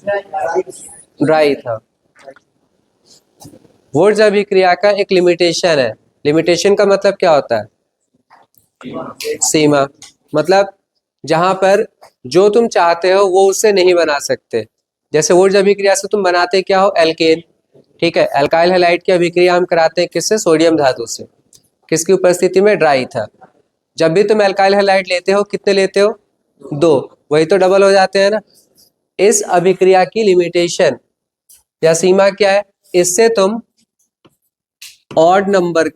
Dry था। Woods अभिक्रिया का एक लिमिटेशन है। लिमिटेशन का मतलब क्या होता है? सीमा। मतलब जहां पर जो तुम चाहते हो वो उससे नहीं बना सकते। जैसे वुड्स अभिक्रिया से तुम बनाते क्या हो? एल्केन। ठीक है, एल्काइल हैलाइड की अभिक्रिया हम कराते हैं किससे? सोडियम धातु से। किसकी उपस्थिति में? ड्राई था। जब भी तुम एल्काइल हैलाइड लेते हो कितने लेते हो? दो। वही तो डबल हो जाते हैं ना। इस अभिक्रिया की लिमिटेशन या सीमा क्या है? इससे तुम ऑड नंबर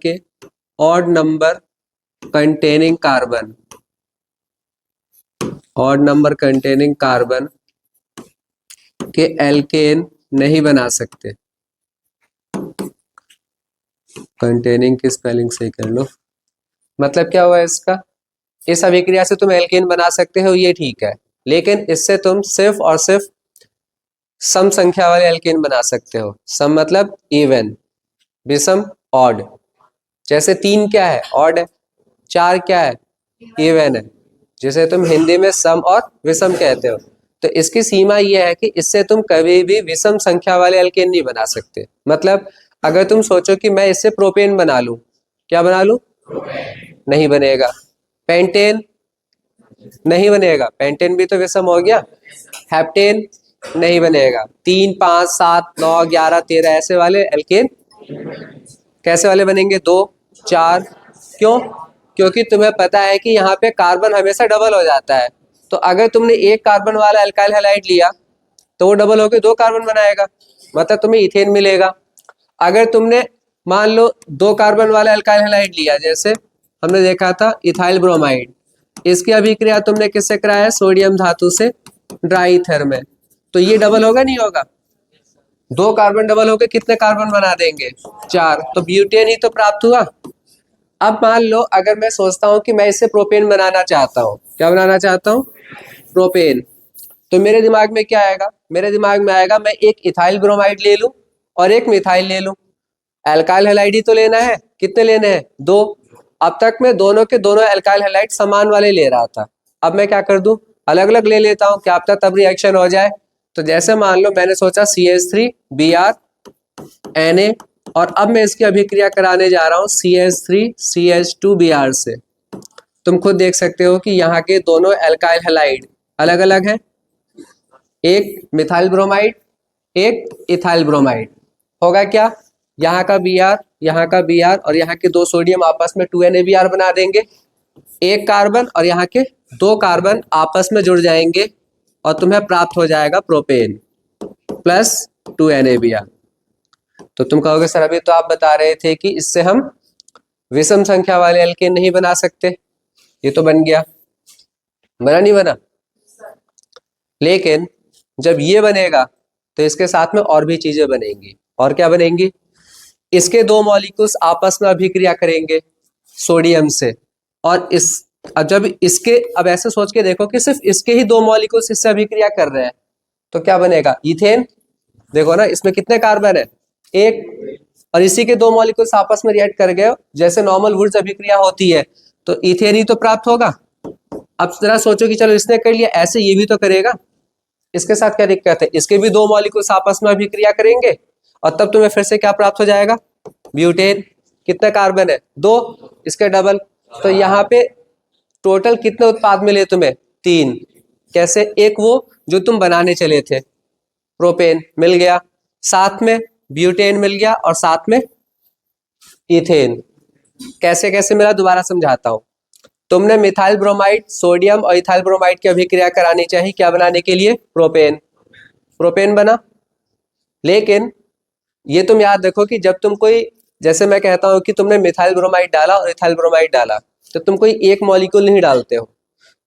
कंटेनिंग कार्बन के एल्केन नहीं बना सकते। कंटेनिंग की स्पेलिंग सही कर लो। मतलब क्या हुआ इसका? इस अभिक्रिया से तुम एल्केन बना सकते हो, ये ठीक है, लेकिन इससे तुम सिर्फ और सिर्फ सम संख्या वाले एल्केन बना सकते हो। सम मतलब इवन, विषम ऑड। जैसे 3 क्या है? ऑड है। 4 क्या है? इवन है, जिसे तुम हिंदी में सम और विषम कहते हो। तो इसकी सीमा यह है कि इससे तुम कभी भी विषम संख्या वाले एल्केन नहीं बना सकते। मतलब अगर तुम सोचो कि मैं इससे प्रोपेन बना लूं, क्या बना लूं? नहीं बनेगा। पेंटेन नहीं बनेगा, पेंटेन भी तो विषम हो गया। हेप्टेन नहीं बनेगा। 3, 5, 7, 9, 11, 13 ऐसे वाले एल्केन कैसे वाले बनेंगे? 2, 4। क्यों? क्योंकि तुम्हें पता है कि यहाँ पे कार्बन हमेशा डबल हो जाता है। तो अगर तुमने एक कार्बन वाला एल्काइल हैलाइड लिया तो वो डबल होकर 2 कार्बन बनाएगा, मतलब तुम्हें इथेन मिलेगा। अगर तुमने मान लो 2 कार्बन वाला एल्काइल हैलाइड लिया, जैसे हमने देखा था इथाइल ब्रोमाइड, इसकी अभिक्रिया तुमने किससे कराया? सोडियम धातु से ड्राई ईथर में। तो ये डबल होगा नहीं होगा? 2 कार्बन डबल होकर कितने कार्बन बना देंगे? 4। तो ब्यूटेन ही तो प्राप्त हुआ। अब मान लो अगर मैं सोचता हूं कि मैं इससे प्रोपेन बनाना चाहता हूं। क्या बनाना चाहता हूं? प्रोपेन। तो मेरे दिमाग में क्या आएगा? मेरे दिमाग में आएगा मैं एक इथाइल ब्रोमाइड ले लूं और एक मिथाइल ले लूं। एल्काइल हैलाइड ही तो लेना है। कितने लेने हैं? 2। अब तक मैं दोनों के दोनों एल्काइल हैलाइड समान वाले ले रहा था। अब मैं क्या कर दूं? अलग अलग ले लेता हूं, क्या पता तब रिएक्शन हो जाए। तो जैसे मान लो मैंने सोचा CH3Br और अब मैं इसकी अभिक्रिया कराने जा रहा हूं CH3CH2Br से। तुम खुद देख सकते हो कि यहाँ के दोनों एल्काइल हैलाइड अलग अलग है। एक मिथाइल ब्रोमाइड, एक इथाइल ब्रोमाइड। होगा क्या? यहाँ का Br, यहाँ का Br और यहाँ के 2 सोडियम आपस में 2NaBr बना देंगे। एक कार्बन और यहाँ के 2 कार्बन आपस में जुड़ जाएंगे और तुम्हें प्राप्त हो जाएगा प्रोपेन प्लस 2NaBr। तो तुम कहोगे सर अभी तो आप बता रहे थे कि इससे हम विषम संख्या वाले एल्केन नहीं बना सकते। ये तो बन गया, बना नहीं बना? लेकिन जब ये बनेगा तो इसके साथ में और भी चीजें बनेंगी। और क्या बनेंगी? इसके 2 मॉलिक्यूल्स आपस में अभिक्रिया करेंगे सोडियम से। और इस जब इसके, अब ऐसे सोच के देखो कि सिर्फ इसके ही 2 मॉलिक्यूल्स इससे अभिक्रिया कर रहे हैं तो क्या बनेगा? इथेन। देखो ना इसमें कितने कार्बन है? 1। और इसी के 2 मॉलिक्यूल्स आपस में रिएक्ट कर गए, जैसे नॉर्मल वुड्स अभिक्रिया होती है, तो इथेन ही तो प्राप्त होगा। अब जरा सोचो कि चलो इसने कर लिया, ऐसे ये भी तो करेगा। इसके साथ क्या दिक्कत है? इसके भी 2 मॉलिक्यूल्स आपस में अभिक्रिया करेंगे और तब तुम्हें फिर से क्या प्राप्त हो जाएगा? ब्यूटेन। कितने कार्बन है? 2। इसके डबल। तो यहाँ पे टोटल कितने उत्पाद मिले तुम्हें? 3। कैसे? एक वो जो तुम बनाने चले थे, प्रोपेन मिल गया, साथ में ब्यूटेन मिल गया और साथ में इथेन। कैसे कैसे मिला? दोबारा समझाता हूं। तुमने मिथाइल ब्रोमाइड, सोडियम और इथाइल ब्रोमाइड की अभिक्रिया करानी चाहिए, क्या बनाने के लिए? प्रोपेन। प्रोपेन बना। लेकिन ये तुम याद रखो कि जब तुम कोई, जैसे मैं कहता हूं कि तुमने मिथाइल ब्रोमाइड डाला और इथाइल ब्रोमाइड डाला, तो तुम कोई एक मॉलिक्यूल नहीं डालते हो,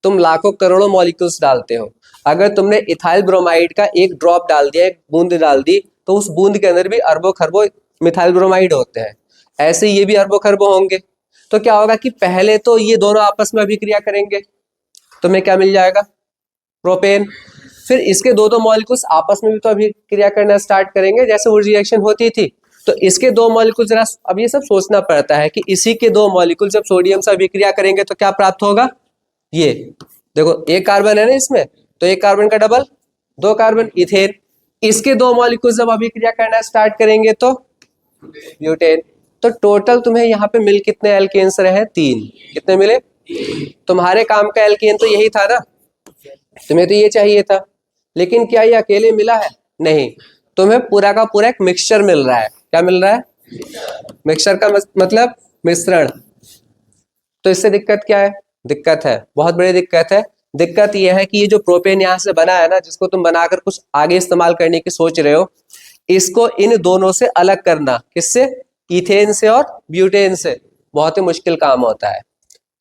तुम लाखों करोड़ों मॉलिक्यूल्स डालते हो। अगर तुमने इथाइल ब्रोमाइड का एक ड्रॉप डाल दिया, एक बूंद डाल दी, तो उस बूंद के अंदर भी अरबों खरबों मिथाइल ब्रोमाइड होते हैं। ऐसे ये भी अरबों खरबों होंगे। तो क्या होगा कि पहले तो ये दोनों आपस में अभिक्रिया करेंगे, तुम्हें क्या मिल जाएगा? प्रोपेन। फिर इसके 2 मॉलिक्यूल्स आपस में भी तो अभिक्रिया करना स्टार्ट करेंगे, जैसे वो रिएक्शन होती थी। तो इसके 2 मॉलिक्यूल, जरा अब ये सब सोचना पड़ता है कि इसी के 2 मॉलिक्यूल जब सोडियम से अभिक्रिया करेंगे तो क्या प्राप्त होगा? ये देखो, एक कार्बन है ना इसमें, तो एक कार्बन का डबल, 2 कार्बन इथेन। इसके दो मॉलिक्यूल जब अभिक्रिया करना स्टार्ट करेंगे तो ब्यूटेन। तो टोटल तुम्हें यहाँ पे मिल कितने एल्केन्स रहे? 3। कितने मिले? तुम्हारे काम का एल्केन तो यही था ना, तुम्हें तो ये चाहिए था, लेकिन क्या ये अकेले मिला है? नहीं, तुम्हें पूरा का पूरा एक मिक्सचर मिल रहा है। क्या मिल रहा है? मिक्सचर का मतलब मिश्रण। तो इससे दिक्कत क्या है? दिक्कत है, बहुत बड़ी दिक्कत है। दिक्कत यह है कि ये जो प्रोपेन यहाँ से बना है ना, जिसको तुम बनाकर कुछ आगे इस्तेमाल करने की सोच रहे हो, इसको इन दोनों से अलग करना, किससे? इथेन से और ब्यूटेन से, बहुत ही मुश्किल काम होता है।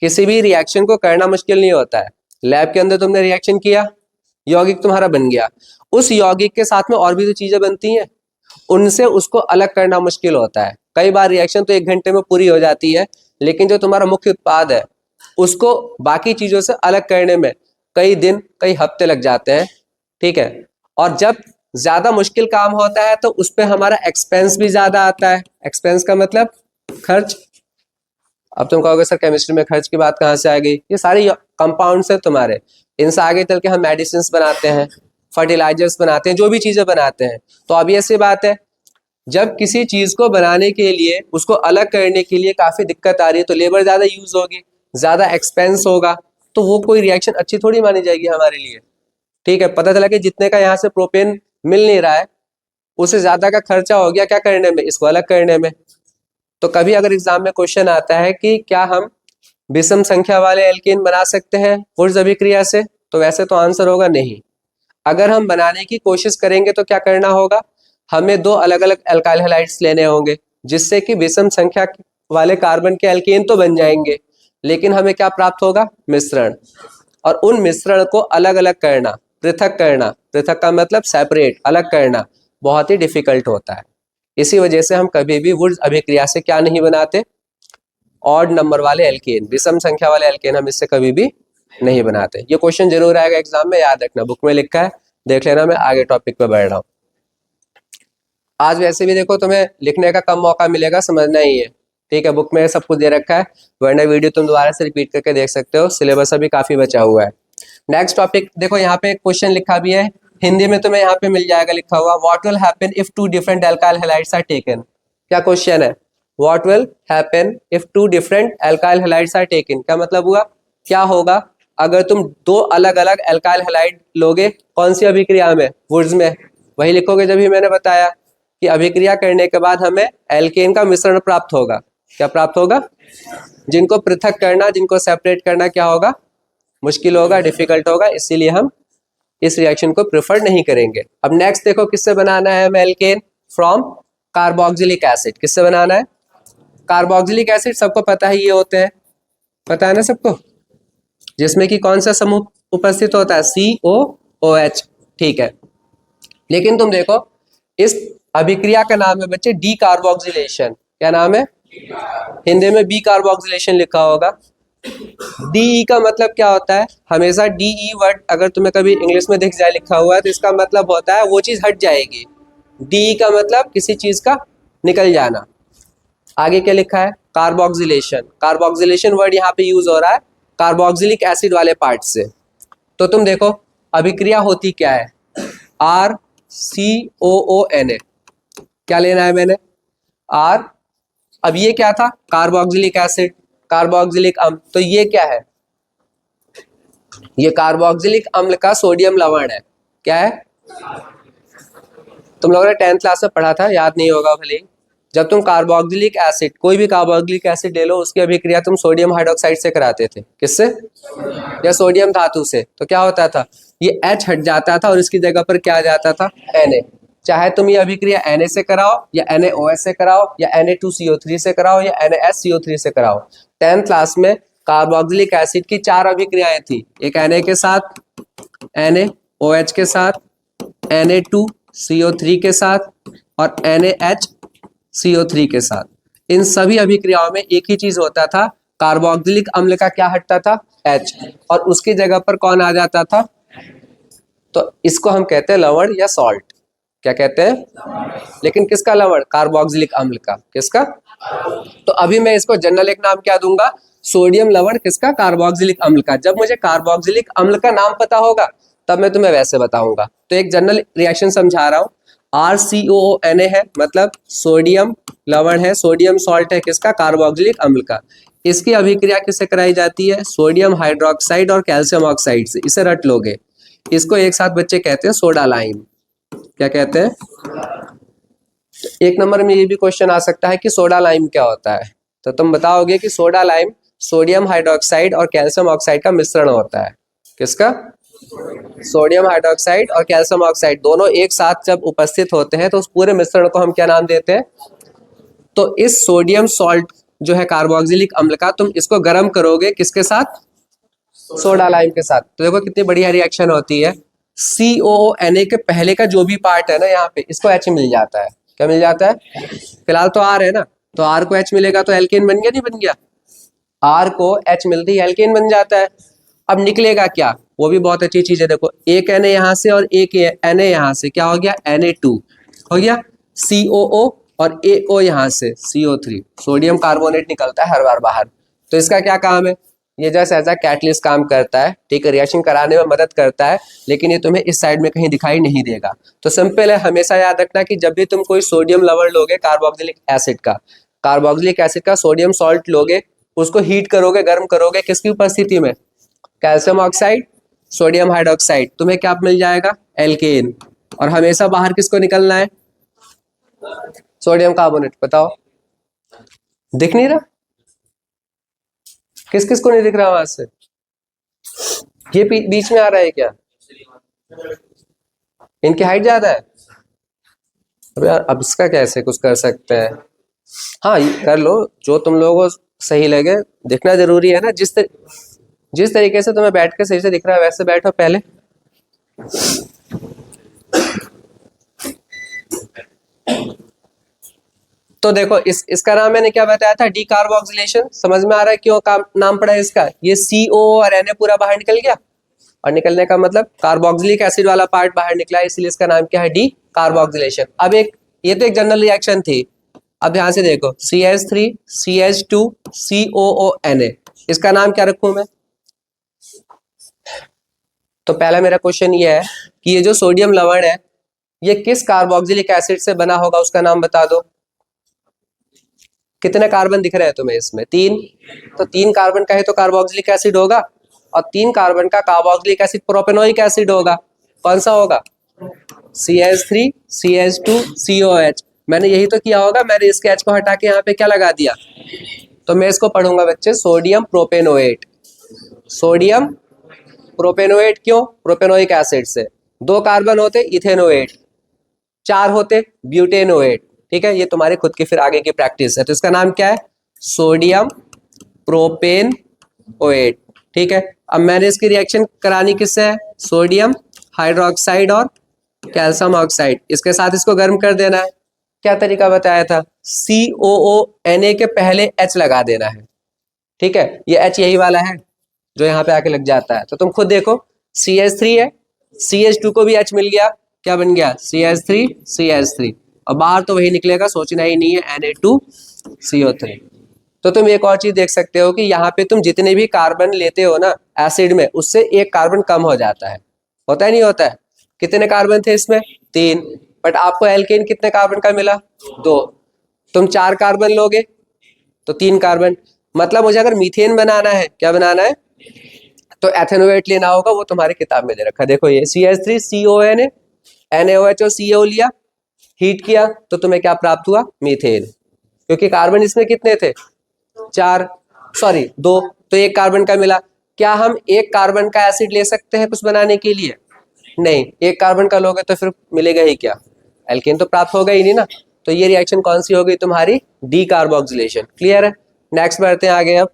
किसी भी रिएक्शन को करना मुश्किल नहीं होता है। लैब के अंदर तुमने रिएक्शन किया, यौगिक तुम्हारा बन गया, उस यौगिक के साथ में और भी जो चीजें बनती हैं, उनसे उसको अलग करना मुश्किल होता है। कई बार रिएक्शन तो 1 घंटे में पूरी हो जाती है, लेकिन जो तुम्हारा मुख्य उत्पाद है उसको बाकी चीजों से अलग करने में कई दिन, कई हफ्ते लग जाते हैं। ठीक है, और जब ज्यादा मुश्किल काम होता है तो उस पर हमारा एक्सपेंस भी ज्यादा आता है। एक्सपेंस का मतलब खर्च। अब तुम कहोगे सर केमिस्ट्री में खर्च की बात कहाँ से आ गई? ये सारे कंपाउंड्स हैं तुम्हारे, इनसे आगे चल के हम मेडिसिन बनाते हैं, फर्टिलाइजर्स बनाते हैं, जो भी चीजें बनाते हैं। तो अब ऐसी बात है, जब किसी चीज को बनाने के लिए, उसको अलग करने के लिए काफी दिक्कत आ रही है, तो लेबर ज्यादा यूज होगी, ज्यादा एक्सपेंस होगा, तो वो कोई रिएक्शन अच्छी थोड़ी मानी जाएगी हमारे लिए। ठीक है, पता चला कि जितने का यहाँ से प्रोपेन मिल नहीं रहा है, उससे ज्यादा का खर्चा हो गया क्या करने में? इसको अलग करने में। तो कभी अगर एग्जाम में क्वेश्चन आता है कि क्या हम विषम संख्या वाले एल्केन बना सकते हैं ऊर्ज अभिक्रिया से, तो वैसे तो आंसर होगा नहीं। अगर हम बनाने की कोशिश करेंगे तो क्या करना होगा? हमें 2 अलग अलग एल्काइल हैलाइड्स लेने होंगे, जिससे कि विषम संख्या वाले कार्बन के एल्केन तो बन जाएंगे, लेकिन हमें क्या प्राप्त होगा? मिश्रण। और उन मिश्रण को अलग अलग करना, पृथक करना, पृथक का मतलब सेपरेट, अलग करना, बहुत ही डिफिकल्ट होता है। इसी वजह से हम कभी भी वुर्ज अभिक्रिया से क्या नहीं बनाते? ऑड नंबर वाले एल्केन, विषम संख्या वाले एल्केन हम इससे कभी भी नहीं बनाते। ये क्वेश्चन जरूर आएगा एग्जाम में, याद रखना, बुक में लिखा है, देख लेना। मैं आगे टॉपिक पे बढ़ रहा हूँ। आज वैसे भी देखो तुम्हें लिखने का कम मौका मिलेगा, समझना ही है। ठीक है, बुक में सब कुछ दे रखा है, वरना वीडियो तुम दोबारा से रिपीट करके देख सकते हो, सिलेबस अभी काफी बचा हुआ है। नेक्स्ट टॉपिक देखो, यहाँ पे एक क्वेश्चन लिखा भी है, हिंदी में तुम्हें यहाँ पे मिल जाएगा लिखा हुआ, what will happen if 2 different alkyl halides are taken. क्या क्वेश्चन है? What will happen if 2 different alkyl halides are taken. क्या मतलब हुआ? क्या होगा अगर तुम 2 अलग अलग एल्काइल हैलाइड लोगे? कौन सी अभिक्रिया में? वुर्ज में। वही लिखोगे जब ही मैंने बताया कि अभिक्रिया करने के बाद हमें एल्केन का मिश्रण प्राप्त होगा। क्या प्राप्त होगा? जिनको पृथक करना, जिनको सेपरेट करना क्या होगा? मुश्किल होगा, डिफिकल्ट होगा, इसीलिए हम इस रिएक्शन को प्रेफर नहीं करेंगे। अब नेक्स्ट देखो, किससे बनाना है हमें एल्केन? From carboxylic acid. किससे बनाना है? कार्बोक्सिलिक एसिड सबको पता है, ये होते हैं, पता है ना सबको, जिसमें कि कौन सा समूह उपस्थित होता है? COOH। ठीक है, लेकिन तुम देखो इस अभिक्रिया का नाम है बच्चे डी कार्बोक्सिलेशन। क्या नाम है? हिंदी में बी कार्बोक्सिलेशन लिखा होगा। डीई का मतलब क्या होता है? हमेशा डीई वर्ड अगर तुम्हें कभी इंग्लिश में दिख जाए लिखा हुआ है, तो इसका मतलब होता है वो चीज हट जाएगी। डीई का मतलब किसी चीज का निकल जाना। आगे क्या लिखा है? कार्बोक्सिलेशन। कार्बोक्सिलेशन वर्ड यहाँ पे यूज हो रहा है कार्बोक्सिलिक एसिड वाले पार्ट से। तो तुम देखो अभिक्रिया होती क्या है? RCOONA। क्या लेना है मैंने? R। अब ये क्या था? कार्बोक्सिलिक एसिड, कार्बोक्सिलिक अम्ल। तो ये क्या है? ये कार्बोक्सिलिक अम्ल का सोडियम लवण है। क्या है? तुम लोगों ने 10th क्लास में पढ़ा था, याद नहीं होगा भले ही। जब तुम कार्बोक्सिलिक एसिड, कोई भी कार्बोक्सिलिक एसिड ले लो, उसकी अभिक्रिया तुम सोडियम हाइड्रोक्साइड से कराते थे। किससे? या सोडियम धातु से। तो क्या होता था? ये H हट जाता था और इसकी जगह पर क्या आ जाता था? Na। चाहे तुम ये अभिक्रिया Na से कराओ, या NaOH से कराओ, या Na2CO3 से कराओ, या NaSCO3 से कराओ। 10th क्लास में कार्बोक्सिलिक एसिड की 4 अभिक्रियाएं थी, एक Na के साथ, NaOH के साथ, Na2CO3 के साथ और NaHCO3 के साथ। इन सभी अभिक्रियाओं में एक ही चीज होता था, कार्बोक्सिलिक अम्ल का क्या हटता था? H, और उसकी जगह पर कौन आ जाता था? तो इसको हम कहते हैं लवण या सॉल्ट। क्या कहते हैं? लेकिन किसका लवण? कार्बोक्सिलिक अम्ल का। किसका? तो अभी मैं इसको जनरल एक नाम क्या दूंगा? सोडियम लवण। किसका? कार्बोक्सिलिक अम्ल का। जब मुझे कार्बोक्सिलिक अम्ल का नाम पता होगा तब मैं तुम्हें वैसे बताऊंगा। तो एक जनरल रिएक्शन समझा रहा हूँ। RCOONA है मतलब सोडियम लवण है, सोडियम सॉल्ट है किसका, कार्बोक्सिलिक अम्ल का। इसकी अभिक्रिया किससे कराई जाती है, सोडियम हाइड्रोक्साइड और कैल्शियम ऑक्साइड से। इसे रट लोगे। इसको एक साथ बच्चे कहते हैं सोडा लाइम। क्या कहते हैं? एक नंबर में ये भी क्वेश्चन आ सकता है कि सोडा लाइम क्या होता है। तो तुम बताओगे कि सोडा लाइम सोडियम हाइड्रोक्साइड और कैल्शियम ऑक्साइड का मिश्रण होता है। किसका? सोडियम हाइड्रोक्साइड और कैल्शियम ऑक्साइड दोनों एक साथ जब उपस्थित होते हैं तो उस पूरे मिश्रण को हम क्या नाम देते हैं? तो इस सोडियम सॉल्ट जो है कार्बोक्सिलिक अम्ल का, तुम इसको गर्म करोगे किसके साथ? सोडा लाइम के साथ। तो देखो कितनी बढ़िया रिएक्शन होती है। COONA के पहले का जो भी पार्ट है ना यहाँ पे, इसको H मिल जाता है। क्या मिल जाता है? फिलहाल तो R है ना, तो R को H मिलेगा तो एल्केन बन गया, नहीं बन गया? R को H मिलती है एल्केन बन जाता है। अब निकलेगा क्या, वो भी बहुत अच्छी चीज है। देखो एक Na यहाँ से और एक Na यहाँ से, क्या हो गया? Na2 हो गया। COO और AO यहाँ से CO3, सोडियम कार्बोनेट निकलता है हर बार बाहर। तो इसका क्या काम है? ये जैसे एज अ कैटलिस्ट काम करता है, ठीक है, रिएक्शन कराने में मदद करता है, लेकिन ये तुम्हें इस साइड में कहीं दिखाई नहीं देगा। तो सिंपल है, हमेशा याद रखना कि जब भी तुम कोई सोडियम लवण लोगे कार्बोक्सिलिक एसिड का सोडियम सॉल्ट लोगे, उसको हीट करोगे, गर्म करोगे, किसकी उपस्थिति में? कैल्शियम ऑक्साइड, सोडियम हाइड्रोक्साइड, तुम्हें क्या मिल जाएगा? एल्केन। और हमेशा बाहर किसको निकलना है? Sodium carbonate. बताओ, दिख नहीं रहा? किस किस को नहीं दिख रहा वहां से? ये बीच में आ रहा है क्या? इनकी हाइट ज्यादा है? अब यार, अब इसका कैसे कुछ कर सकते हैं? हाँ, कर लो जो तुम लोगों को सही लगे। दिखना जरूरी है ना, जिस तरीके से तुम्हें बैठ के सही से दिख रहा है वैसे बैठो पहले। तो देखो इसका नाम मैंने क्या बताया था? डीकार्बोक्सिलेशन। समझ में आ रहा है क्यों नाम पड़ा है इसका? ये CO और Na पूरा बाहर निकल गया, और निकलने का मतलब कार्बोक्सिलिक एसिड वाला पार्ट बाहर निकला है, इसलिए इसका नाम क्या है? डीकार्बोक्सिलेशन। अब ये तो एक जनरल रिएक्शन थी। अब ध्यान से देखो, CH3 CH2 COONA, इसका नाम क्या रखूं मैं? तो पहला मेरा क्वेश्चन ये है कि ये जो सोडियम लवण है ये किस कार्बोक्सिलिक एसिड से बना होगा, उसका नाम बता दो। कितने कार्बन दिख रहे हैं तुम्हें इसमें? 3। तो 3 कार्बन का है तो कार्बोक्सिलिक एसिड होगा, और 3 कार्बन का कार्बोक्सिलिक एसिड प्रोपेनोइक एसिड होगा। कौन सा होगा? CH3 CH2 COH। मैंने यही तो किया होगा, मैंने इसके H को हटा के यहाँ पे क्या लगा दिया? तो मैं इसको पढ़ूंगा बच्चे सोडियम प्रोपेनोएट। सोडियम प्रोपेनोएट क्यों? प्रोपेनोइक एसिड से। 2 कार्बन होते इथेनोएट, 4 होते ब्यूटेनोएट। ठीक है, ये तुम्हारी खुद की फिर आगे की प्रैक्टिस है। तो इसका नाम क्या है? Sodium propanoate. ठीक है, अब मैंने इसकी रिएक्शन करानी किससे है? सोडियम हाइड्रोक्साइड और कैल्शियम ऑक्साइड, इसके साथ इसको गर्म कर देना है। क्या तरीका बताया था? COONA के पहले H लगा देना है। ठीक है, ये H यही वाला है जो यहाँ पे आके लग जाता है। तो तुम खुद देखो, CH3 है, CH2 को भी H मिल गया, क्या बन गया? CH3 CH3, और बाहर तो वही निकलेगा, सोचना ही नहीं है, Na2CO3। तो तुम एक और चीज देख सकते हो कि यहाँ पे तुम जितने भी कार्बन लेते हो ना एसिड में, उससे एक कार्बन कम हो जाता है। होता है नहीं होता है? कितने कार्बन थे इसमें? 3, बट आपको एल्केन कितने कार्बन का मिला? 2। तुम 4 कार्बन लोगे तो 3 कार्बन, मतलब मुझे अगर मीथेन बनाना है, क्या बनाना है? तो एथेनोएट लेना होगा, वो तुम्हारी किताब में दे रखा है। देखो ये CH3 CONA, NaOH और CO लिया, हीट किया, तो तुम्हें क्या प्राप्त हुआ? मीथेन। क्योंकि कार्बन इसमें कितने थे? 4, सॉरी 2, तो 1 कार्बन का मिला। क्या हम 1 कार्बन का एसिड ले सकते हैं कुछ बनाने के लिए? नहीं, 1 कार्बन का लोगे तो फिर मिलेगा ही क्या? एल्केन तो प्राप्त होगा ही नहीं ना। तो ये रिएक्शन कौन सी होगी तुम्हारी? डीकार्बोक्सिलेशन। क्लियर है? नेक्स्ट बढ़ते हैं आगे। अब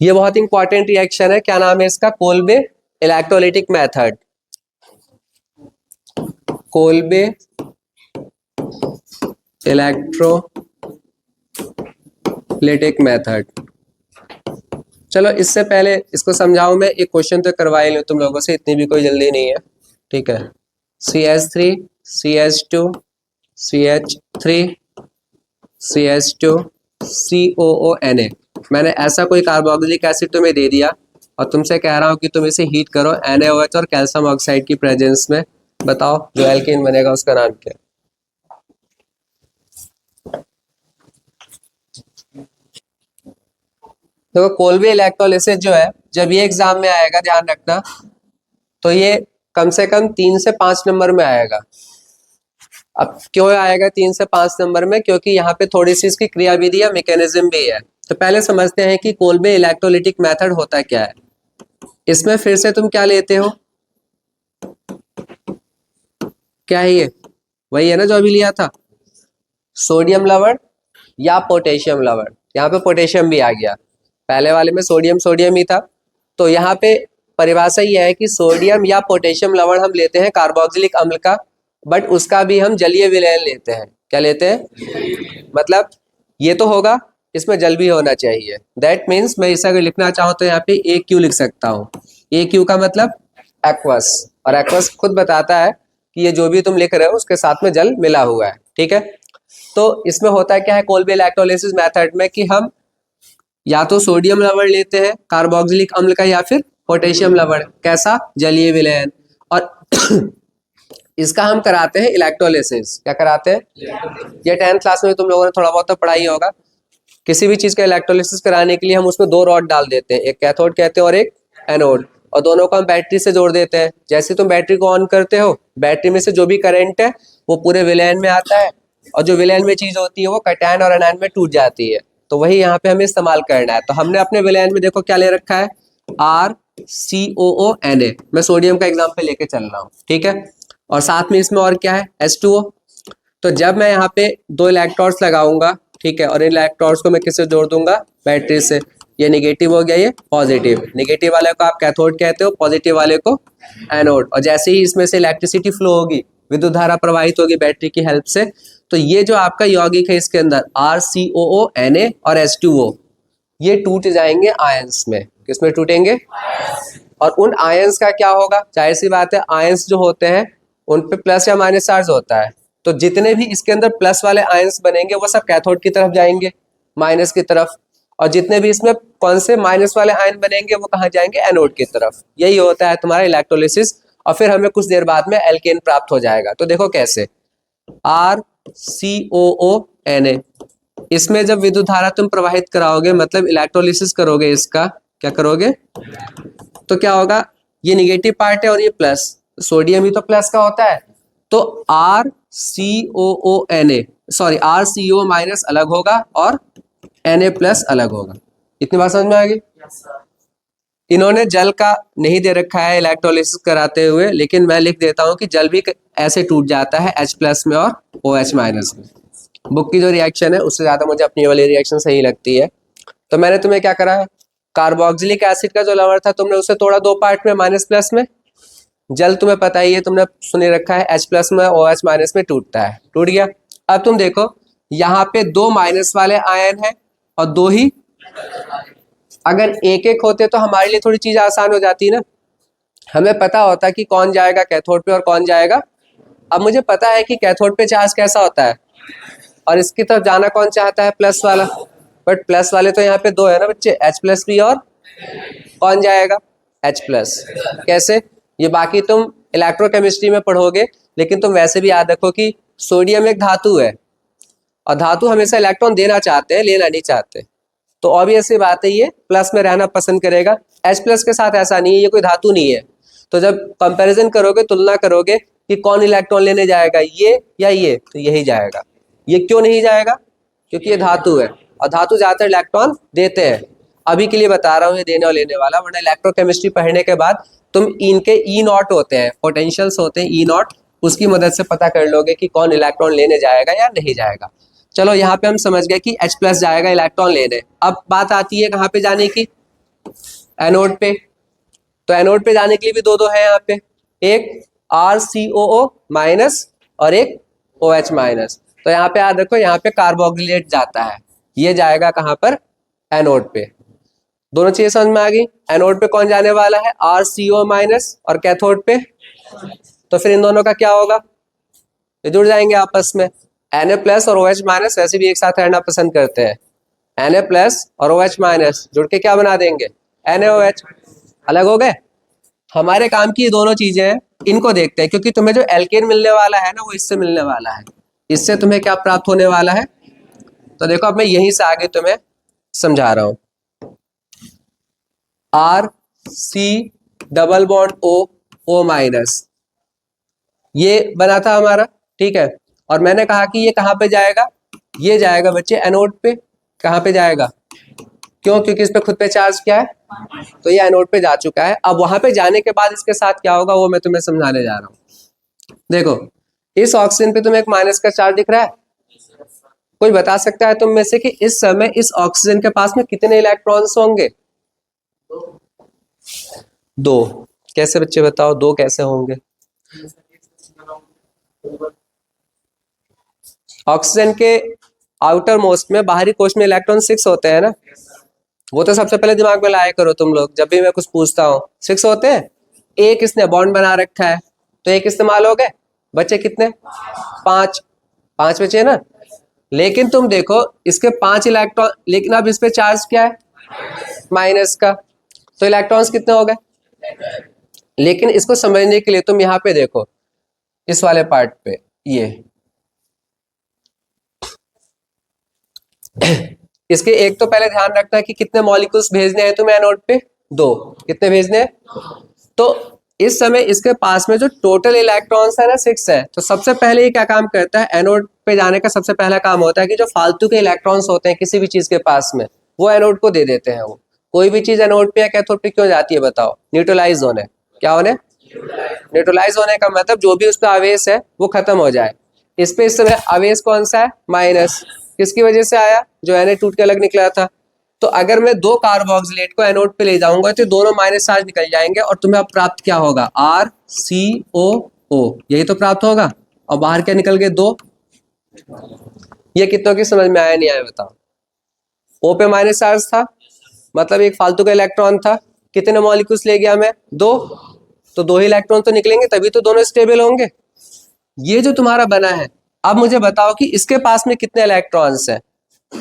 ये बहुत इंपॉर्टेंट रिएक्शन है, क्या नाम है इसका? Kolbe electrolytic method. Kolbe electrolytic method. चलो इससे पहले इसको समझाऊं मैं, एक क्वेश्चन तो करवा ही लूं तुम लोगों से, इतनी भी कोई जल्दी नहीं है। ठीक है, CH3 CH2 CH3 CH2 COONA, मैंने ऐसा कोई कार्बोक्सिलिक एसिड तुम्हें दे दिया और तुमसे कह रहा हूँ कि तुम इसे हीट करो NaOH और कैल्शियम ऑक्साइड की प्रेजेंस में। बताओ जो एल्केन बनेगा उसका नाम क्या है? देखो कोल्बी इलेक्ट्रोलिसिस जो है, जब ये एग्जाम में आएगा ध्यान रखना, तो ये कम से कम 3 से 5 नंबर में आएगा। अब क्यों आएगा 3 से 5 नंबर में? क्योंकि यहाँ पे थोड़ी सी इसकी क्रियाविधि या मैकेनिज्म भी है। तो पहले समझते हैं कि कोल्बे इलेक्ट्रोलिटिक मेथड होता क्या है। इसमें फिर से तुम क्या लेते हो, क्या है ये? वही है ना जो अभी लिया था, सोडियम लवण या पोटेशियम लवण। यहाँ पे पोटेशियम भी आ गया, पहले वाले में सोडियम सोडियम ही था। तो यहाँ पे परिभाषा ये है कि सोडियम या पोटेशियम लवण हम लेते हैं कार्बोक्सिलिक अम्ल का, बट उसका भी हम जलीय विलयन लेते हैं। क्या लेते हैं? मतलब ये तो होगा, इसमें जल भी होना चाहिए। दैट मीन्स मैं इसे अगर लिखना चाहूँ तो यहाँ पे AQ लिख सकता हूँ। AQ का मतलब एक्वस, और एक्वस खुद बताता है कि ये जो भी तुम लिख रहे हो उसके साथ में जल मिला हुआ है। ठीक है, तो इसमें होता क्या है कोल्बे इलेक्ट्रोलिसिस मेथड में कि हम या तो सोडियम लवण लेते हैं कार्बोक्सिलिक अम्ल का, या फिर पोटेशियम लवण। कैसा? जलीय विलयन। और इसका हम कराते हैं इलेक्ट्रोलिसिस। क्या कराते हैं? ये 10th क्लास में तुम लोगों ने थोड़ा बहुत तो पढ़ा ही होगा। किसी भी चीज का इलेक्ट्रोलिसिस कराने के लिए हम उसमें 2 रॉड डाल देते हैं, एक कैथोड कहते हैं और एक एनोड, और दोनों को हम बैटरी से जोड़ देते हैं। जैसे तुम बैटरी को ऑन करते हो, बैटरी में से जो भी करंट है वो पूरे विलयन में आता है, और जो विलयन में चीज होती है वो कैटायन और एनायन में टूट जाती है। तो वही यहाँ पे हमें इस्तेमाल करना है। तो हमने अपने विलयन में देखो क्या ले रखा है, RCOONA। मैं सोडियम का एग्जाम्पल लेके चल रहा हूँ, ठीक है। और साथ में इसमें और क्या है, H2O। तो जब मैं यहाँ पे 2 इलेक्ट्रोड्स लगाऊंगा, ठीक है, और इन इलेक्ट्रोड्स को मैं किससे जोड़ दूंगा? बैटरी से। ये नेगेटिव हो गया, ये पॉजिटिव। नेगेटिव वाले को आप कैथोड कहते हो, पॉजिटिव वाले को एनोड। और जैसे ही इसमें से इलेक्ट्रिसिटी फ्लो होगी, विद्युत धारा प्रवाहित होगी बैटरी की हेल्प से, तो ये जो आपका यौगिक है इसके अंदर RCOONA और H2O, ये टूट जाएंगे आयंस में। किसमें टूटेंगे? और उन आयंस का क्या होगा? जाहिर सी बात है, आयंस जो होते हैं उन पे प्लस या माइनस चार्ज होता है। तो जितने भी इसके अंदर प्लस वाले आयंस बनेंगे वो सब कैथोड की तरफ जाएंगे, माइनस की तरफ। और जितने भी इसमें कौन से माइनस वाले आयन बनेंगे वो कहाँ जाएंगे? एनोड की तरफ। यही होता है तुम्हारा इलेक्ट्रोलिसिस। और फिर हमें कुछ देर बाद में एल्केन प्राप्त हो जाएगा। तो देखो कैसे, RCOONA, इसमें जब विद्युत धारा तुम प्रवाहित कराओगे, मतलब इलेक्ट्रोलिसिस करोगे इसका, क्या करोगे तो क्या होगा, ये निगेटिव पार्ट है और ये प्लस, सोडियम ही तो प्लस का होता है। तो RCOONA सॉरी RCO माइनस अलग होगा और Na प्लस अलग होगा। इतनी बात समझ में आ गई? इन्होंने जल का नहीं दे रखा है इलेक्ट्रोलिसिस कराते हुए, लेकिन मैं लिख देता हूं कि जल भी ऐसे टूट जाता है H प्लस में और OH माइनस में। बुक की जो रिएक्शन है उससे ज्यादा मुझे अपनी वाली रिएक्शन सही लगती है। तो मैंने तुम्हें क्या करा है, कार्बोक्सिलिक एसिड का जो लवण था तुमने उसे तोड़ा 2 पार्ट में, माइनस प्लस में। जल तुम्हें पता ही है, तुमने सुने रखा है H प्लस में OH माइनस में टूटता है, टूट गया। अब तुम देखो यहाँ पे 2 माइनस वाले आयन है और 2 ही, अगर एक एक होते तो हमारे लिए थोड़ी चीज आसान हो जाती ना, हमें पता होता कि कौन जाएगा कैथोड पे और कौन जाएगा। अब मुझे पता है कि कैथोड पे चार्ज कैसा होता है और इसकी तरफ जाना कौन चाहता है, प्लस वाला। बट प्लस वाले तो यहाँ पे 2 है ना बच्चे, H प्लस भी और कौन जाएगा, H प्लस। कैसे? ये बाकी तुम इलेक्ट्रोकेमिस्ट्री में पढ़ोगे, लेकिन तुम वैसे भी याद रखो कि सोडियम एक धातु है और धातु हमेशा इलेक्ट्रॉन देना चाहते हैं, लेना नहीं चाहते। तो ऑब्वियस सी बात है ये प्लस में रहना पसंद करेगा। H प्लस के साथ ऐसा नहीं है, ये कोई धातु नहीं है। तो जब कंपैरिजन करोगे, तुलना करोगे कि कौन इलेक्ट्रॉन लेने जाएगा, ये या ये, तो यही जाएगा। ये क्यों नहीं जाएगा? क्योंकि ये धातु है और धातु ज्यादातर इलेक्ट्रॉन देते हैं। अभी के लिए बता रहा हूँ ये देने और लेने वाला, वरना इलेक्ट्रोकेमिस्ट्री पढ़ने के बाद तुम इनके E0 होते हैं, पोटेंशियल्स होते हैं E0, उसकी मदद से पता कर लोगे कि कौन इलेक्ट्रॉन लेने जाएगा या नहीं जाएगा। चलो यहाँ पे हम समझ गए कि H प्लस जाएगा इलेक्ट्रॉन लेने। अब बात आती है कहाँ पे जाने की, एनोड पे। तो एनोड पे जाने के लिए भी 2 है यहाँ पे, एक RCOO माइनस और एक OH माइनस। तो यहाँ पे याद रखो, यहाँ पे कार्बोक्सिलेट जाता है, ये जाएगा कहाँ पर, एनोड पे। दोनों चीजें समझ में आ गई। एनोड पे कौन जाने वाला है, RCO माइनस, और कैथोड पे, तो फिर इन दोनों का क्या होगा, ये जुड़ जाएंगे आपस में। Na प्लस और OH माइनस वैसे भी एक साथ रहना पसंद करते हैं। Na प्लस और OH माइनस जुड़ के क्या बना देंगे, NaOH। अलग हो गए। हमारे काम की ये दोनों चीजें हैं, इनको देखते हैं, क्योंकि तुम्हें जो एल्केन मिलने वाला है ना वो इससे मिलने वाला है। इससे तुम्हें क्या प्राप्त होने वाला है, तो देखो अब मैं यहीं से आगे तुम्हें समझा रहा हूं। R C double bond O, O minus, ये बना था हमारा, ठीक है। और मैंने कहा कि ये कहाँ पे जाएगा, ये जाएगा बच्चे एनोड पे। कहाँ पे जाएगा, क्यों, क्योंकि इस पे खुद पे चार्ज क्या है, तो ये एनोड पे जा चुका है। अब वहां पे जाने के बाद इसके साथ क्या होगा वो मैं तुम्हें समझाने जा रहा हूँ। देखो इस ऑक्सीजन पे तुम्हें एक माइनस का चार्ज दिख रहा है, कोई बता सकता है तुम में से कि इस समय इस ऑक्सीजन के पास में कितने इलेक्ट्रॉन्स होंगे? दो। कैसे बच्चे बताओ, दो कैसे होंगे? ऑक्सीजन के आउटर मोस्ट में, बाहरी कोश में इलेक्ट्रॉन 6 होते हैं ना, वो तो सबसे पहले दिमाग में लाया करो तुम लोग जब भी मैं कुछ पूछता हूँ। 6 होते हैं, एक इसने बॉन्ड बना रखा है तो एक इस्तेमाल हो गए, बचे कितने? 5। 5 बचे ना। लेकिन तुम देखो इसके 5 इलेक्ट्रॉन, लेकिन अब इस पे चार्ज क्या है, माइनस का, तो इलेक्ट्रॉन्स कितने हो गए? लेकिन इसको समझने के लिए तुम यहाँ पे देखो, इस वाले पार्ट पे, ये इसके एक तो पहले ध्यान रखना है कि कितने मॉलिक्यूल्स भेजने हैं तुम्हें एनोड पे, 2। कितने भेजने हैं? तो इस समय इसके पास में जो टोटल इलेक्ट्रॉन्स है ना 6 है। तो सबसे पहले ये क्या काम करता है, एनोड पे जाने का सबसे पहला काम होता है कि जो फालतू के इलेक्ट्रॉन्स होते हैं किसी भी चीज के पास में, वो एनोड को दे देते हैं। वो कोई भी चीज एनोड पे या कैथोड पे क्यों जाती है बताओ? न्यूट्रलाइज होने। क्या होने? न्यूट्रलाइज होने का मतलब जो भी उस पर आवेश है वो खत्म हो जाए। इस पे इस समय आवेश कौन सा है, माइनस। किसकी वजह से आया, जो Na टूट के अलग निकला था। तो अगर मैं 2 कार्बोक्सिलेट को एनोड पे ले जाऊंगा तो दोनों माइनस चार्ज निकल जाएंगे और तुम्हें अब प्राप्त क्या होगा, RCOO, यही तो प्राप्त होगा। और बाहर क्या निकल गए, 2। ये कितनों की समझ में आया नहीं आया बताओ? O पे माइनस चार्ज था, मतलब एक फालतू का इलेक्ट्रॉन था। कितने मॉलिक्यूल्स ले गया मैं, 2। तो 2 ही इलेक्ट्रॉन तो निकलेंगे, तभी तो दोनों स्टेबल होंगे। ये जो तुम्हारा बना है, अब मुझे बताओ कि इसके पास में कितने इलेक्ट्रॉन्स हैं।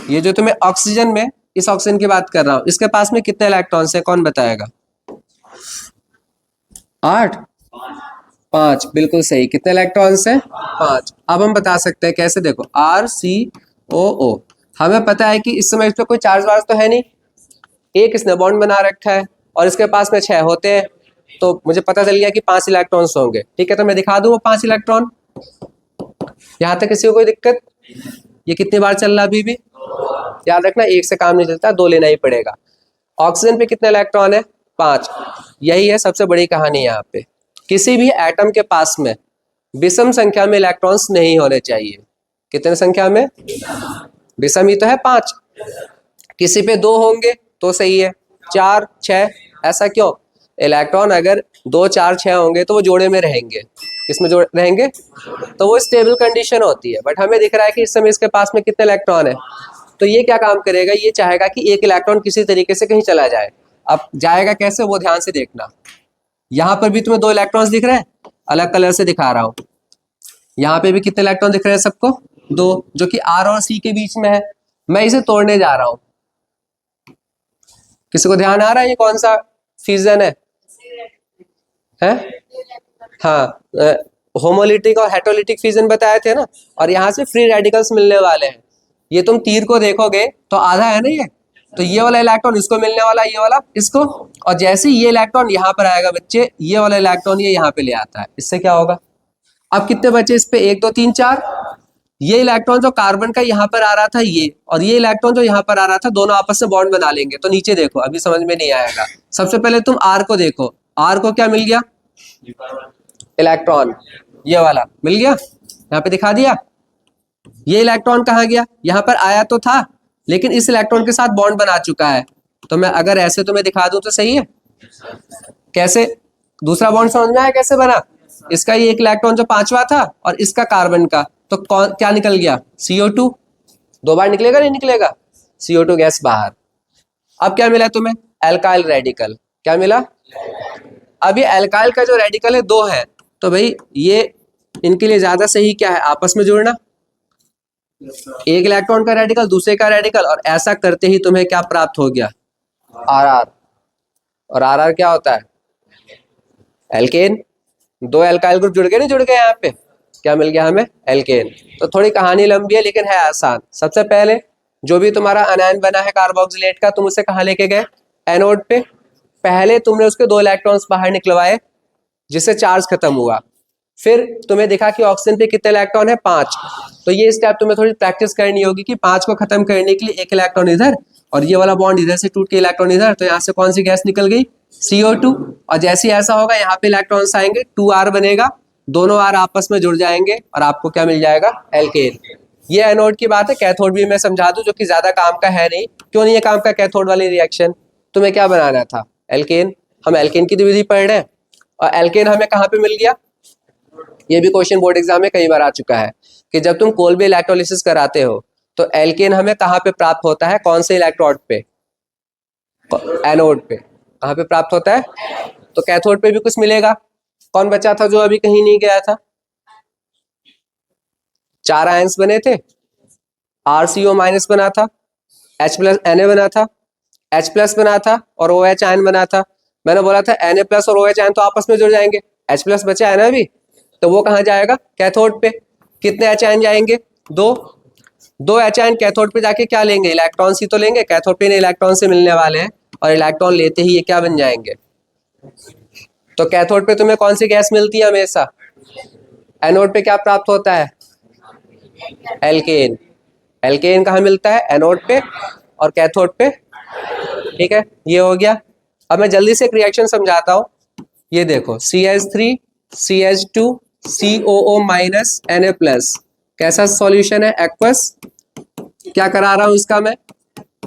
ये जो तुम्हें ऑक्सीजन में, इस ऑक्सीजन की बात कर रहा हूं, इसके पास में कितने इलेक्ट्रॉन्स हैं, कौन बताएगा? 8। 5, बिल्कुल सही। कितने इलेक्ट्रॉन्स हैं? 5। अब हम बता सकते हैं कैसे, देखो RCOO, हमें पता है कि इस समय इस पर कोई चार्ज वार्ज तो है नहीं, एक इसने बॉन्ड बना रखा है और इसके पास में 6 होते हैं, तो मुझे पता चल गया कि 5 इलेक्ट्रॉन्स होंगे। ठीक है, तो मैं दिखा दूं वो 5 इलेक्ट्रॉन। यहां तक किसी को कोई दिक्कत? ये कितनी बार चल रहा है अभी भी? याद रखना, एक से काम नहीं चलता, 2 लेना ही पड़ेगा। ऑक्सीजन पे कितने इलेक्ट्रॉन है, 5। यही है सबसे बड़ी कहानी यहाँ पे। किसी भी एटम के पास में विषम संख्या में इलेक्ट्रॉन्स नहीं होने चाहिए। कितने संख्या में? विषम ही तो है 5। किसी पे 2 होंगे तो सही है, 4, 6, ऐसा क्यों? इलेक्ट्रॉन अगर 2, 4, 6 होंगे तो वो जोड़े में रहेंगे। किसमें जोड़ रहेंगे? तो वो स्टेबल कंडीशन होती है। बट हमें दिख रहा है कि इस समय इसके पास में कितने इलेक्ट्रॉन है, तो ये क्या काम करेगा, ये चाहेगा कि एक इलेक्ट्रॉन किसी तरीके से कहीं चला जाए। अब जाएगा कैसे, वो ध्यान से देखना। यहाँ पर भी तुम्हें 2 इलेक्ट्रॉन्स दिख रहे हैं, अलग कलर से दिखा रहा हूँ। यहाँ पे भी कितने इलेक्ट्रॉन दिख रहे हैं सबको, 2, जो कि R और C के बीच में है। मैं इसे तोड़ने जा रहा हूँ। किसी को ध्यान आ रहा है ये कौन सा फ्यूजन है? हाँ, होमोलिटिक और हेटरोलिटिक फ्यूजन बताए थे ना, और यहाँ से फ्री रेडिकल्स मिलने वाले हैं। ये तुम तीर को देखोगे तो आधा है ना ये, तो ये वाला इलेक्ट्रॉन इसको मिलने वाला, ये वाला इसको, और जैसे ही ये इलेक्ट्रॉन यहाँ पर आएगा बच्चे, ये वाला इलेक्ट्रॉन ये यहाँ पे ले आता है। इससे क्या होगा, अब कितने बचे इस पे, 1, 2, 3, 4। ये इलेक्ट्रॉन जो कार्बन का यहाँ पर आ रहा था ये, और ये इलेक्ट्रॉन जो यहाँ पर आ रहा था, दोनों आपस में बॉन्ड बना लेंगे। तो नीचे देखो, अभी समझ में नहीं आएगा। सबसे पहले तुम R को देखो, R को क्या मिल गया, इलेक्ट्रॉन, ये वाला मिल गया, यहाँ पे दिखा दिया। ये इलेक्ट्रॉन कहाँ गया, यहाँ पर आया तो था, लेकिन इस इलेक्ट्रॉन के साथ बॉन्ड बना चुका है। तो मैं अगर ऐसे तुम्हें दिखा दूं तो सही है? कैसे? दूसरा बॉन्ड समझ में आया कैसे बना? इसका ये एक इलेक्ट्रॉन जो 5वां था और इसका कार्बन का, तो कौन क्या निकल गया, CO2। 2 बार निकलेगा नहीं निकलेगा, CO2 गैस बाहर। अब क्या मिला तुम्हें, एल्काइल रेडिकल। क्या मिला? अब ये एल्काइल का जो रेडिकल है 2 है, तो भाई ये इनके लिए ज्यादा सही क्या है, आपस में जुड़ना। एक इलेक्ट्रॉन का रेडिकल दूसरे का रेडिकल, और ऐसा करते ही तुम्हें क्या प्राप्त हो गया, RR। और आर आर क्या होता है? एल्केन। दो एल्काइल ग्रुप जुड़ गए, नहीं जुड़ गए? यहाँ पे क्या मिल गया हमें? एल्केन। तो थोड़ी कहानी लंबी है लेकिन है आसान। सबसे पहले जो भी तुम्हारा अनायन बना है कार्बोक्सिलेट का, तुम उसे कहाँ लेके गए? एनोड पे। पहले तुमने उसके 2 इलेक्ट्रॉन्स बाहर निकलवाए जिससे चार्ज खत्म हुआ। फिर तुम्हें दिखा कि ऑक्सीजन पे कितने इलेक्ट्रॉन है? 5। तो ये स्टेप तुम्हें थोड़ी प्रैक्टिस करनी होगी कि 5 को खत्म करने के लिए 1 इलेक्ट्रॉन इधर और ये वाला बॉन्ड इधर से टूट के इलेक्ट्रॉन इधर, तो यहाँ से कौन सी गैस निकल गई? CO2। और जैसे ही ऐसा होगा यहाँ पे इलेक्ट्रॉन्स आएंगे, 2R बनेगा, दोनों R आपस में जुड़ जाएंगे और आपको क्या मिल जाएगा? एल्केन। ये एनोड की बात है। कैथोड भी मैं समझा दूं जो कि ज्यादा काम का है नहीं। क्यों नहीं है काम का कैथोड वाली रिएक्शन? तुम्हें क्या बनाना था? एल्केन। हम एल्केन की विधि पढ़ रहे हैं और एल्केन हमें कहाँ पे मिल गया? ये भी क्वेश्चन बोर्ड एग्जाम में कई बार आ चुका है कि जब तुम कोलबे इलेक्ट्रोलिसिस कराते हो तो एल्केन हमें कहाँ पे प्राप्त होता है? कौन से इलेक्ट्रोड पे? एनोड पे। कहाँ पे प्राप्त होता है? तो कैथोड पे भी कुछ मिलेगा। कौन बचा था जो अभी कहीं नहीं गया था? 4 आयंस बने थे, RCO माइनस बना था, H प्लस Na बना था, H प्लस बना था और OH आयन बना था। मैंने बोला था Na प्लस और OH आयन तो आपस में जुड़ जाएंगे। H प्लस बचा है ना अभी, तो वो कहाँ जाएगा? कैथोड पे। कितने H आयन जाएंगे? 2 H आयन कैथोड पे जाके क्या लेंगे? इलेक्ट्रॉन ही तो लेंगे। कैथोड पे इलेक्ट्रॉन से मिलने वाले हैं और इलेक्ट्रॉन लेते ही ये क्या बन जाएंगे? तो कैथोड पे तुम्हें कौन सी गैस मिलती है हमेशा? एनोड पे क्या प्राप्त होता है? एल्केन। एल्केन कहाँ मिलता है? एनोड पे और कैथोड पे। ठीक है, ये हो गया। अब मैं जल्दी से एक रिएक्शन समझाता हूँ। ये देखो, CH3 CH2 COO minus Na plus. कैसा सॉल्यूशन है? एक्वस। क्या करा रहा हूं इसका मैं?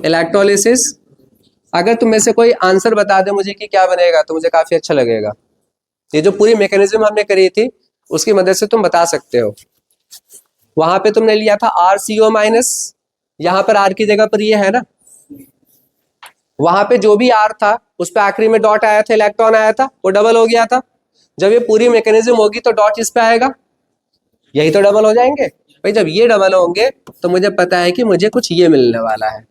इलेक्ट्रोलिसिस। अगर तुम में से कोई आंसर बता दे मुझे कि क्या बनेगा तो मुझे काफी अच्छा लगेगा। ये जो पूरी मैकेनिज्म हमने करी थी उसकी मदद से तुम बता सकते हो। वहां पे तुमने लिया था RCO माइनस, यहां पर R की जगह पर ये है ना। वहां पे जो भी R था उस पर आखिरी में डॉट आया था, इलेक्ट्रॉन आया था, वो डबल हो गया था। जब ये पूरी मैकेनिज्म होगी तो डॉट इस पे आएगा, यही तो डबल हो जाएंगे भाई। जब ये डबल होंगे तो मुझे पता है कि मुझे कुछ ये मिलने वाला है,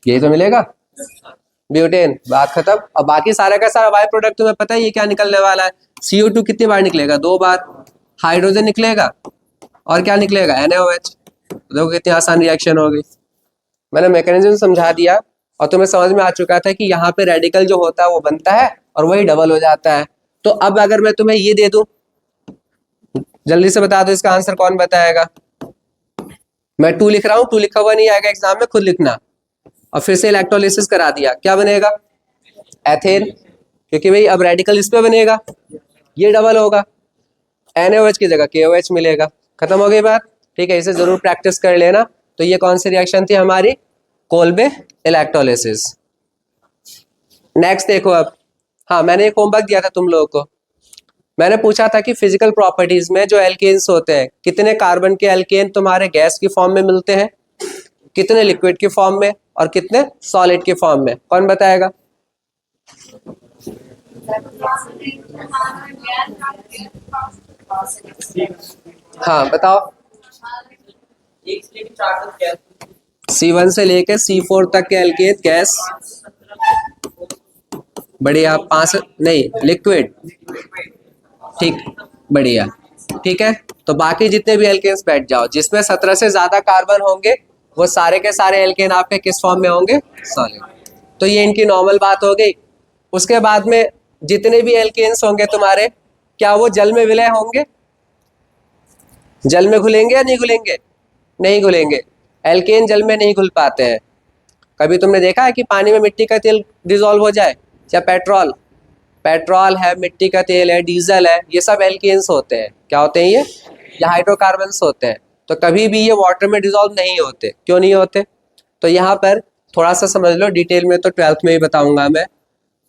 यही तो मिलेगा, ब्यूटेन। बात खत्म। अब बाकी सारा का सारा बाय प्रोडक्ट तुम्हें पता है ये क्या निकलने वाला है? CO2 कितनी बार निकलेगा? 2 बार। हाइड्रोजन निकलेगा और क्या निकलेगा? NaOH। देखो कितनी आसान रिएक्शन हो गई। मैंने मैकेनिज्म समझा दिया और तुम्हें समझ में आ चुका था कि यहाँ पे रेडिकल जो होता है वो बनता है और वही डबल हो जाता है। तो अब अगर मैं तुम्हें ये दे दूं, जल्दी से बता दो इसका आंसर कौन बताएगा? मैं 2 लिख रहा हूँ, 2 लिखा हुआ नहीं आएगा एग्जाम में, खुद लिखना। और फिर से इलेक्ट्रोलिसिस करा दिया, क्या बनेगा? एथेन। क्योंकि भाई अब रेडिकल इस पे बनेगा, ये डबल होगा, NaOH की जगह KOH मिलेगा। खत्म हो गई बात। ठीक है, इसे जरूर प्रैक्टिस कर लेना। तो ये कौन सी रिएक्शन थी हमारी? Kolbe electrolysis. नेक्स्ट देखो अब। हाँ, मैंने एक होमवर्क दिया था तुम लोगों को। मैंने पूछा था कि फिजिकल प्रॉपर्टीज में जो एल्केन्स होते हैं, कितने कार्बन के एल्केन तुम्हारे गैस की फॉर्म में मिलते हैं, कितने लिक्विड की फॉर्म में और कितने सॉलिड की फॉर्म में? कौन बताएगा? हाँ बताओ। C1 से लेके C4 तक के एल्केन गैस। बढ़िया। 5 नहीं, लिक्विड। ठीक, बढ़िया। ठीक है, तो बाकी जितने भी एल्केन्स बैठ जाओ, जिसमें 17 से ज्यादा कार्बन होंगे वो सारे के सारे एल्केन आपके किस फॉर्म में होंगे? सॉलिड। तो ये इनकी नॉर्मल बात हो गई। उसके बाद में जितने भी एल्केन्स होंगे तुम्हारे, क्या वो जल में विलय होंगे? जल में घुलेंगे या नहीं घुलेंगे? नहीं घुलेंगे। एल्केन जल में नहीं घुल पाते हैं। कभी तुमने देखा है कि पानी में मिट्टी का तेल डिजोल्व हो जाए? या पेट्रोल, पेट्रोल है, मिट्टी का तेल है, डीजल है, ये सब एल्केन्स होते हैं। क्या होते हैं ये हाइड्रोकार्बन्स होते हैं। तो कभी भी ये वाटर में डिजोल्व नहीं होते। क्यों नहीं होते? तो यहाँ पर थोड़ा सा समझ लो, डिटेल में तो 12th में ही बताऊंगा मैं।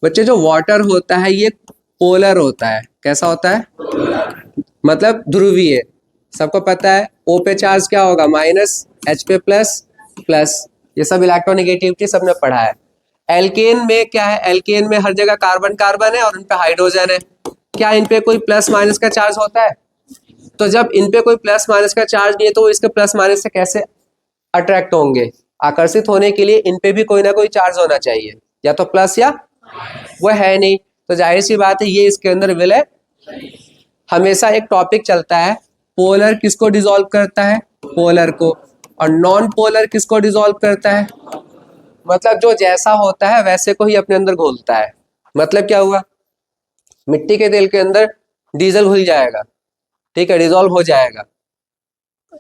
बच्चे, जो वाटर होता है ये पोलर होता है। कैसा होता है? मतलब ध्रुवीय। सबको पता है O पे चार्ज क्या होगा? माइनस, H पे प्लस, प्लस। ये सब इलेक्ट्रोनेगेटिविटी सबने पढ़ा है। एल्केन में क्या है? एल्केन में हर जगह कार्बन कार्बन है और उन पे हाइड्रोजन है। क्या इन पे कोई प्लस माइनस का चार्ज होता है? तो जब इन पे कोई प्लस माइनस का चार्ज नहीं है तो वो इसके प्लस माइनस से कैसे अट्रैक्ट होंगे? आकर्षित होने के लिए इन पे भी कोई ना कोई चार्ज होना चाहिए, या तो प्लस या वो है नहीं, तो जाहिर सी बात है ये इसके अंदर विलय। हमेशा एक टॉपिक चलता है, पोलर किसको डिसॉल्व करता है, पोलर को, और नॉन पोलर किसको डिसॉल्व करता है, मतलब जो जैसा होता है वैसे को ही अपने अंदर घोलता है। मतलब क्या हुआ, मिट्टी के तेल के अंदर डीजल घुल जाएगा, ठीक है, डिसॉल्व हो जाएगा,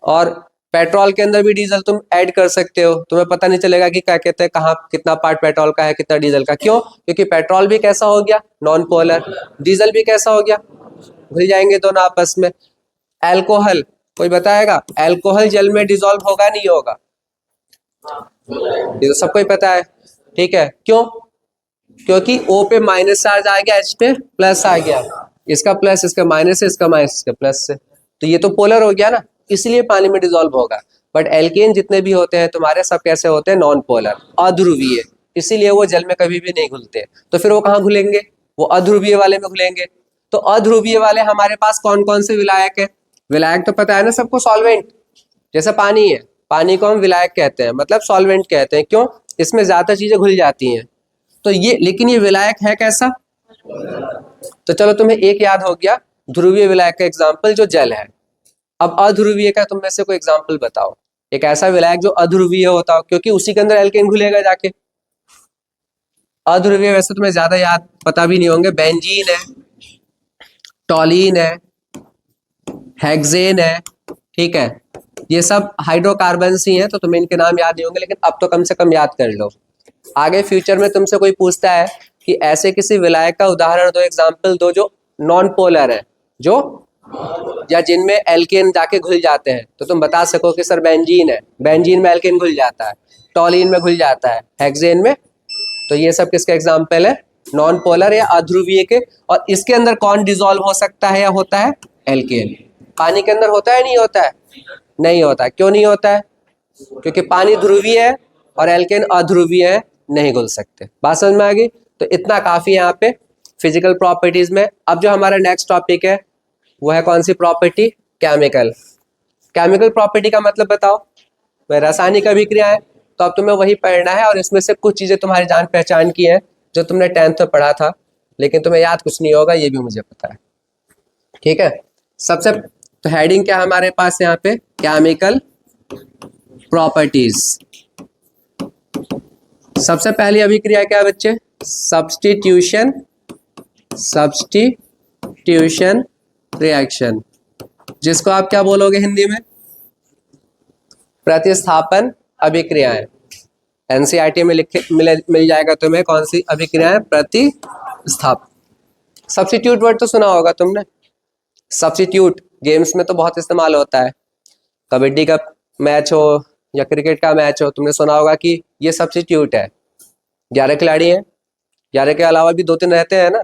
और पेट्रोल के अंदर भी डीजल तुम ऐड कर सकते हो, तुम्हें पता नहीं चलेगा कि क्या कहते हैं कहाँ कितना पार्ट पेट्रोल का है कितना डीजल का। क्यों? क्योंकि पेट्रोल भी कैसा हो गया, नॉन पोलर, डीजल भी कैसा हो गया, घुल जाएंगे दोनों आपस में। अल्कोहल, कोई बताएगा अल्कोहल जल में डिसॉल्व होगा नहीं होगा, ये तो सबको ही पता है, ठीक है। क्यों? क्योंकि O पे माइनस चार्ज आ गया, H पे प्लस आ गया, इसका प्लस इसका माइनस है, इसका माइनस इसका प्लस से, तो ये तो पोलर हो गया ना, इसलिए पानी में डिसॉल्व होगा। बट एल्केन जितने भी होते हैं तुम्हारे, सब कैसे होते हैं, नॉन पोलर, अध्रुवीय, इसीलिए वो जल में कभी भी नहीं घुलते। तो फिर वो कहाँ घुलेंगे, वो अध्रुवीय वाले में घुलेंगे। तो अध्रुवीय वाले हमारे पास कौन कौन से विलायक है, विलायक तो पता है ना सबको, सॉल्वेंट, जैसे पानी है, पानी को हम विलायक कहते हैं, मतलब सॉल्वेंट कहते हैं। क्यों? इसमें ज्यादा चीजें घुल जाती हैं। तो ये, लेकिन ये विलायक है कैसा, तो चलो तुम्हें एक याद हो गया, ध्रुवीय विलायक का एग्जाम्पल जो जल है। अब अध्रुवीय का तुम में से कोई एग्जाम्पल बताओ, एक ऐसा विलायक जो अध्रुवीय होता हो, क्योंकि उसी के अंदर एल्केन घुलेगा जाके। अध्रुवीय वैसे तुम्हें ज्यादा याद पता भी नहीं होंगे, बेंजीन है, टॉलीन है, हेक्सेन है, ठीक है, ये सब हाइड्रोकार्बन्स ही हैं, तो तुम्हें इनके नाम याद नहीं होंगे, लेकिन अब तो कम से कम याद कर लो। आगे फ्यूचर में तुमसे कोई पूछता है कि ऐसे किसी विलायक का उदाहरण दो, एग्जाम्पल दो जो नॉन पोलर है, जो या जिनमें एल्केन जाके घुल जाते हैं, तो तुम बता सको कि सर बेंजीन है, बेंजीन में एल्केन घुल जाता है, टॉलीन में घुल जाता है, हेक्सेन में, तो ये सब किसका एग्जाम्पल है, नॉन पोलर या अध्रुवीय के। और इसके अंदर कौन डिसॉल्व हो सकता है या होता है, एल्केन। पानी के अंदर होता है नहीं होता है, नहीं होता है। क्यों नहीं होता है? क्योंकि पानी ध्रुवीय है और एल्केन अध्रुवीय है, नहीं घुल सकते। बात समझ में आ गई? तो इतना काफी है यहाँ पे फिजिकल प्रॉपर्टीज में। अब जो हमारा नेक्स्ट टॉपिक है वो है कौन सी प्रॉपर्टी, केमिकल। केमिकल प्रॉपर्टी का मतलब बताओ, वह रासायनिक अभिक्रिया है, तो अब तुम्हें वही पढ़ना है, और इसमें से कुछ चीजें तुम्हारी जान पहचान की है जो तुमने 10th में पढ़ा था, लेकिन तुम्हें याद कुछ नहीं होगा, ये भी मुझे पता है, ठीक है। सबसे तो हेडिंग क्या हमारे पास यहाँ पे, केमिकल प्रॉपर्टीज। सबसे पहली अभिक्रिया क्या बच्चे, सब्स्टिट्यूशन, सब्स्टिट्यूशन रिएक्शन, जिसको आप क्या बोलोगे हिंदी में, प्रतिस्थापन अभिक्रियाएं। एनसीईआरटी में लिखे मिल जाएगा तुम्हें कौन सी अभिक्रियाएं, प्रतिस्थापन। सब्स्टिट्यूट वर्ड तो सुना होगा तुमने, सब्स्टिट्यूट गेम्स में तो बहुत इस्तेमाल होता है, कबड्डी का मैच हो या क्रिकेट का मैच हो, तुमने सुना होगा कि ये सब्स्टिट्यूट है, 11 खिलाड़ी हैं, 11 के अलावा भी 2-3 रहते हैं ना,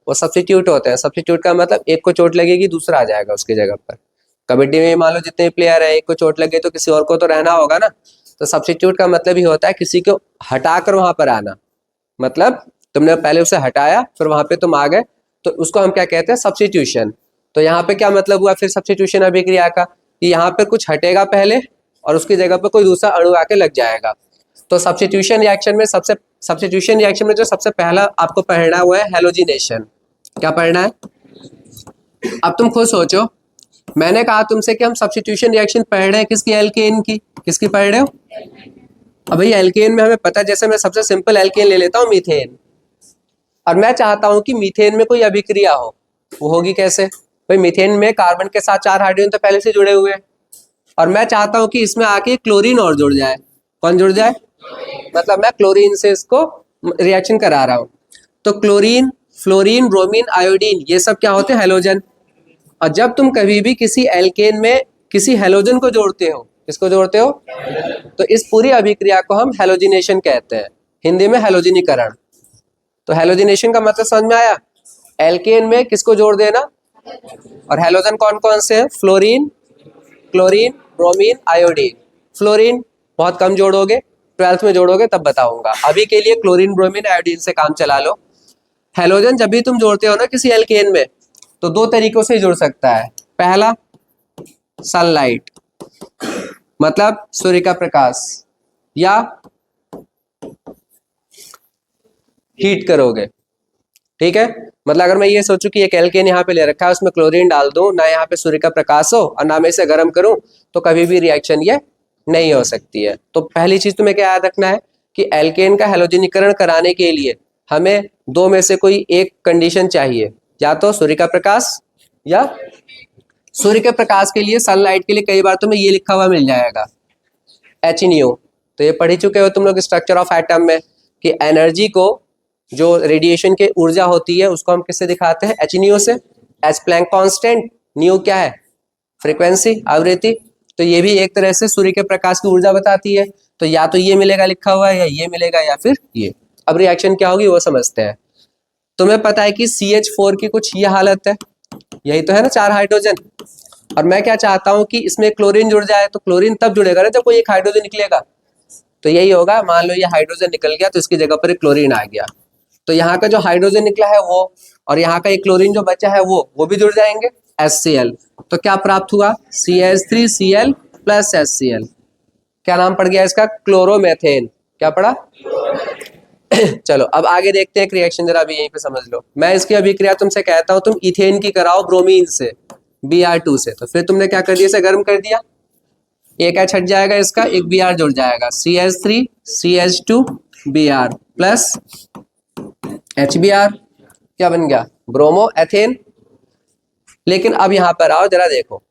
वो सब्स्टिट्यूट होते हैं। सब्स्टिट्यूट का मतलब एक को चोट लगेगी दूसरा आ जाएगा उसकी जगह पर। कबड्डी में मान लो जितने प्लेयर है, एक को चोट लगे तो किसी और को तो रहना होगा ना, तो सब्स्टिट्यूट का मतलब ही होता है किसी को हटाकर वहां पर आना, मतलब तुमने पहले उसे हटाया फिर वहां पे तुम आ गए, तो उसको हम क्या कहते हैं, सब्स्टिट्यूशन। तो यहाँ पे क्या मतलब हुआ फिर सब्स्टिट्यूशन अभिक्रिया का, कि यहाँ पे कुछ हटेगा पहले और उसकी जगह पर कोई दूसरा अणु आके लग जाएगा। तो सब्स्टिट्यूशन रिएक्शन में जो सबसे पहला आपको पढ़ना हुआ है हेलोजिनेशन। क्या पढ़ना है? अब तुम खुद सोचो, मैंने कहा तुमसे कि हम सब्स्टिट्यूशन रिएक्शन पढ़ रहे हैं किसकी, एल्केन की, किसकी पढ़ रहे हो? अब भाई एल्केन में हमें पता है, जैसे मैं सबसे सिंपल एल्केन ले लेता हूँ मीथेन, और मैं चाहता हूं कि मीथेन में कोई अभिक्रिया हो, वो होगी कैसे? भाई मीथेन में कार्बन के साथ 4 हाइड्रोजन तो पहले से जुड़े हुए हैं, और मैं चाहता हूं कि इसमें आके क्लोरीन और जुड़ जाए। कौन जुड़ जाए? मतलब मैं क्लोरीन से इसको रिएक्शन करा रहा हूं। तो क्लोरीन, फ्लोरीन, ब्रोमीन, आयोडीन, ये सब क्या होते हैं, हेलोजन। और जब तुम कभी भी किसी एल्केन में किसी हेलोजन को जोड़ते हो, किसको जोड़ते हो, तो इस पूरी अभिक्रिया को हम हेलोजिनेशन कहते हैं, हिंदी में हेलोजिनीकरण। तो हेलोजिनेशन का मतलब समझ में आया, एल्केन में किसको जोड़ देना, और हेलोजन कौन कौन से हैं, fluorine, chlorine, bromine, iodine. Fluorine बहुत कम जोड़ोगे, 12th में जोड़ोगे तब बताऊंगा, अभी के लिए क्लोरीन, ब्रोमीन, आयोडीन से काम चला लो। हेलोजन जब भी तुम जोड़ते हो ना किसी एल्केन में, तो 2 तरीकों से जुड़ सकता है। पहला, सनलाइट, मतलब सूर्य का प्रकाश, या हीट करोगे। ठीक है, मतलब अगर मैं ये सोचूं कि एक एल्केन यहाँ पे ले रखा है, उसमें क्लोरीन डाल दूं, ना यहाँ पे सूर्य का प्रकाश हो और ना मैं इसे गर्म करूं, तो कभी भी रिएक्शन ये नहीं हो सकती है। तो पहली चीज तुम्हें क्या याद रखना है कि एल्केन का हैलोजनीकरण कराने के लिए हमें दो में से कोई एक कंडीशन चाहिए, या तो सूर्य का प्रकाश, या सूर्य के प्रकाश के लिए, सनलाइट के लिए कई बार तुम्हें ये लिखा हुआ मिल जाएगा HNO। तो ये पढ़ ही चुके हो तुम लोग स्ट्रक्चर ऑफ एटम में कि एनर्जी को, जो रेडिएशन की ऊर्जा होती है, उसको हम किससे दिखाते हैं? HNO से। एच प्लैंक कांस्टेंट, न्यू क्या है? फ्रीक्वेंसी, आवृत्ति। तो ये भी एक तरह से सूर्य के प्रकाश की ऊर्जा बताती है। तो या तो ये मिलेगा लिखा हुआ है, या ये मिलेगा, या फिर ये। अब रिएक्शन क्या होगी वो समझते हैं। तुम्हें पता है कि CH4 की कुछ ये हालत है, यही तो है ना, 4 हाइड्रोजन। और मैं क्या चाहता हूं कि इसमें क्लोरीन जुड़ जाए। तो क्लोरीन तब जुड़ेगा ना जब कोई एक हाइड्रोजन निकलेगा। तो यही होगा, मान लो ये हाइड्रोजन निकल गया तो इसकी जगह पर क्लोरीन आ गया। तो यहाँ का जो हाइड्रोजन निकला है वो, और यहाँ का एक क्लोरीन जो बचा है वो भी जुड़ जाएंगे, HCl। तो क्या प्राप्त हुआ? CH3Cl plus HCl। क्या नाम पड़ गया इसका? क्लोरोमेथेन। क्या पड़ा? चलो अब आगे देखते हैं एक रिएक्शन, जरा अभी यहीं पे समझ लो। मैं इसकी अभिक्रिया तुमसे कहता हूं तुम इथेन की कराओ ब्रोमीन से, Br2 से। तो फिर तुमने क्या कर दिया? इसे गर्म कर दिया, एक H हट जाएगा इसका, एक Br जुड़ जाएगा, CH3CH2Br प्लस HBr। क्या बन गया? Bromo ethane. लेकिन अब यहां पर आओ जरा देखो,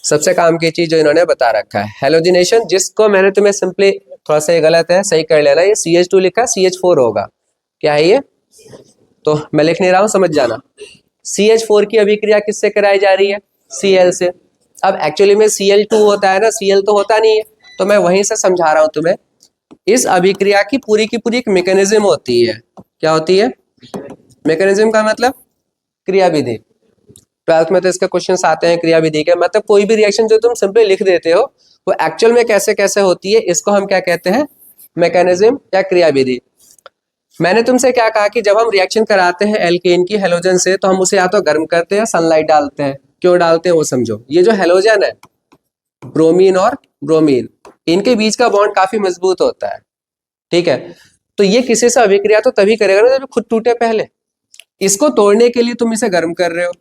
सबसे काम की चीज जो इन्होंने बता रखा है, हेलोजिनेशन, जिसको मैंने तुम्हें सिंपली, थोड़ा सा ये गलत है, सही कर लेना, ये CH2 लिखा, CH4 होगा। क्या है ये? तो मैं लिख नहीं रहा हूं, समझ जाना। CH4 की अभिक्रिया किससे कराई जा रही है? Cl से। अब एक्चुअली में Cl2 होता है ना, Cl तो होता नहीं है। तो मैं वहीं से समझा रहा हूं तुम्हें। इस अभिक्रिया की पूरी एक मैकेनिज्म होती है। क्या होती है? मैकेनिज्म का मतलब क्रियाविधि। 12th में तो इसके क्वेश्चंस आते हैं क्रियाविधि के। मतलब कोई भी रिएक्शन जो तुम सिंपली लिख देते हो, वो एक्चुअल में कैसे कैसे होती है, इसको हम क्या कहते हैं? मैकेनिज्म या क्रियाविधि। मैंने तुमसे क्या कहा कि जब हम रिएक्शन कराते हैं एल्केन की हेलोजन से, तो हम उसे या तो गर्म करते हैं, सनलाइट डालते हैं। क्यों डालते हैं वो समझो। ये जो हेलोजन है, ब्रोमीन और ब्रोमीन, इनके बीच का बॉन्ड काफी मजबूत होता है। ठीक है, तो ये किसी से अभिक्रिया तो तभी करेगा ना जब खुद टूटे पहले। इसको तोड़ने के लिए तुम इसे गर्म कर रहे हो,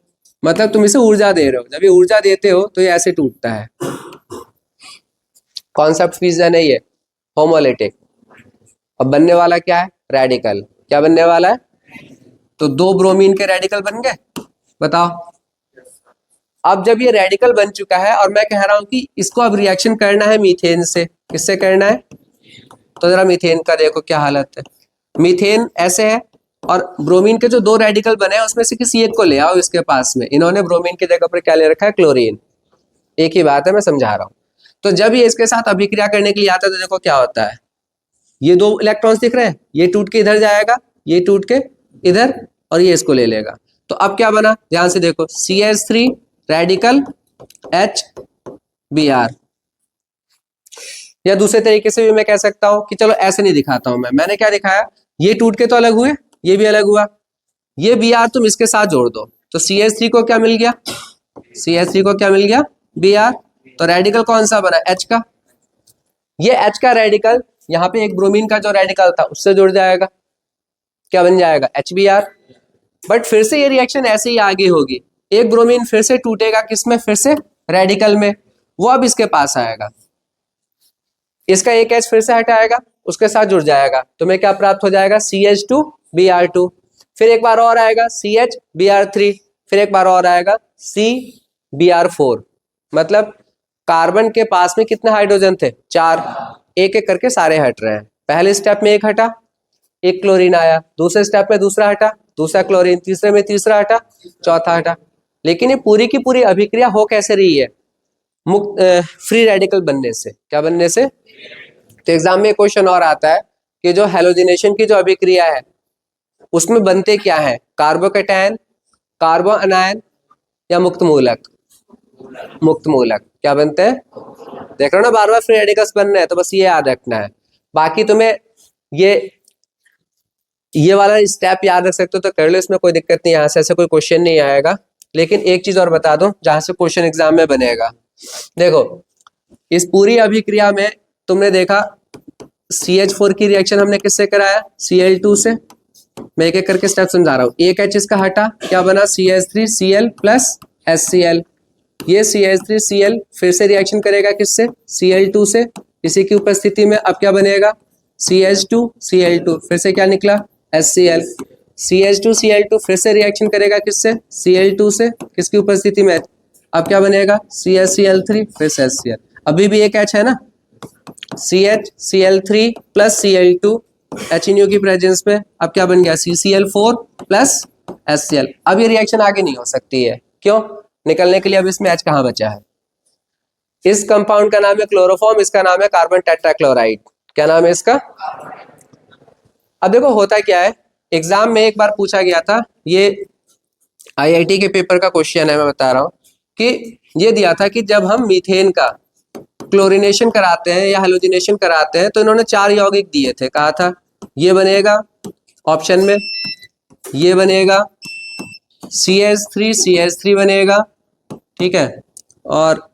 मतलब तुम इसे ऊर्जा दे रहे हो। जब ये ऊर्जा देते हो तो ये ऐसे टूटता है। कॉन्सेप्ट फ्यूजन है ये, होमोलिटिक। अब बनने वाला क्या है? रेडिकल। क्या बनने वाला है? तो दो ब्रोमीन के रेडिकल बन गए। बताओ, अब जब ये रेडिकल बन चुका है और मैं कह रहा हूं कि इसको अब रिएक्शन करना है मीथेन से। किससे करना है? तो जरा मीथेन का देखो क्या हालत है। मीथेन ऐसे है, और ब्रोमीन के जो दो रेडिकल बने हैं उसमें से किसी एक को ले आओ इसके पास में। इन्होंने ब्रोमीन की जगह पर क्या ले रखा है? क्लोरीन। एक ही बात है, मैं समझा रहा हूं। तो जब ये इसके साथ अभिक्रिया करने के लिए आता है तो देखो क्या होता है। ये दो इलेक्ट्रॉन्स दिख रहे हैं, ये टूट के इधर जाएगा, ये टूट के इधर, और ये इसको ले लेगा। तो अब क्या बना? ध्यान से देखो, CH3 रेडिकल HBr। या दूसरे तरीके से भी मैं कह सकता हूं कि चलो ऐसे नहीं दिखाता हूं मैंने क्या दिखाया, ये टूट के तो अलग हुए, ये भी अलग हुआ, ये Br तुम इसके साथ जोड़ दो तो CH3 को क्या मिल गया? CH3 को क्या मिल गया? Br। तो रेडिकल कौन सा बना? H का। ये H का रेडिकल यहाँ पे एक ब्रोमीन का जो रेडिकल था उससे जुड़ जाएगा। क्या बन जाएगा? HBr। बट फिर से ये रिएक्शन ऐसे ही आगे होगी। एक ब्रोमीन फिर से टूटेगा, किसमें? फिर से रेडिकल में। वो अब इसके पास आएगा, इसका एक H फिर से हटाएगा, उसके साथ जुड़ जाएगा। तुम्हें क्या प्राप्त हो जाएगा? CH2Br2। फिर एक बार और आएगा CHBr3। फिर एक बार और आएगा CBr4। मतलब कार्बन के पास में कितने हाइड्रोजन थे? 4। एक एक करके सारे हट रहे हैं। पहले स्टेप में एक हटा, एक क्लोरीन आया। दूसरे स्टेप में दूसरा हटा, दूसरा क्लोरीन। तीसरे में तीसरा हटा, चौथा हटा। लेकिन ये पूरी की पूरी अभिक्रिया हो कैसे रही है? मुक्त फ्री रेडिकल बनने से। क्या बनने से? तो एग्जाम में क्वेश्चन और आता है कि जो हेलोजिनेशन की जो अभिक्रिया है उसमें बनते क्या है? कार्बोकैटायन, कार्बो अनायन, या मुक्त मूलक? मुक्त मूलक। क्या बनते हैं? देख रहे हो ना, बार बार फ्री रेडिकल्स बन रहे हैं। तो बस ये याद रखना है। बाकी तुम्हें ये वाला स्टेप याद रख सकते हो तो कर लो, इसमें कोई दिक्कत नहीं। यहाँ से ऐसे कोई क्वेश्चन नहीं आएगा। लेकिन एक चीज और बता दूं जहां से क्वेश्चन एग्जाम में बनेगा। देखो, इस पूरी अभिक्रिया में तुमने देखा CH4 की रिएक्शन हमने किससे कराया, Cl2 से। मैं एक एक करके स्टेप समझा रहा हूँ। एक H इसका हटा, क्या बना, CH3Cl प्लस HCl। ये CH3Cl फिर से रिएक्शन करेगा किससे, Cl2 से। इसी की उपस्थिति में अब क्या बनेगा, CH2Cl2 फिर से क्या निकला, HCl। CH2Cl2 फिर से रिएक्शन करेगा किससे, Cl2 से, किसकी उपस्थिति में, अब क्या बनेगा, CHCl3 फिर से HCl। अभी भी एक H है ना, CHCl3 प्लस Cl2 HNO की प्रेजेंस में, अब क्या बन गया, CCl4 प्लस HCl। अब ये रिएक्शन आगे नहीं हो सकती है, क्यों, निकलने के लिए अब इसमें H कहाँ बचा है। इस कंपाउंड का नाम है क्लोरोफॉर्म, इसका नाम है कार्बन टेट्राक्लोराइड। क्या नाम है इसका। अब देखो होता क्या है, एग्जाम में एक बार पूछा गया था, ये IIT के पेपर का क्वेश्चन है, मैं बता रहा हूं कि ये दिया था कि जब हम मीथेन का क्लोरीनेशन कराते हैं या हेलोजिनेशन कराते हैं तो इन्होंने 4 यौगिक दिए थे। कहा था ये बनेगा ऑप्शन में, ये बनेगा CH3 बनेगा, ठीक है, और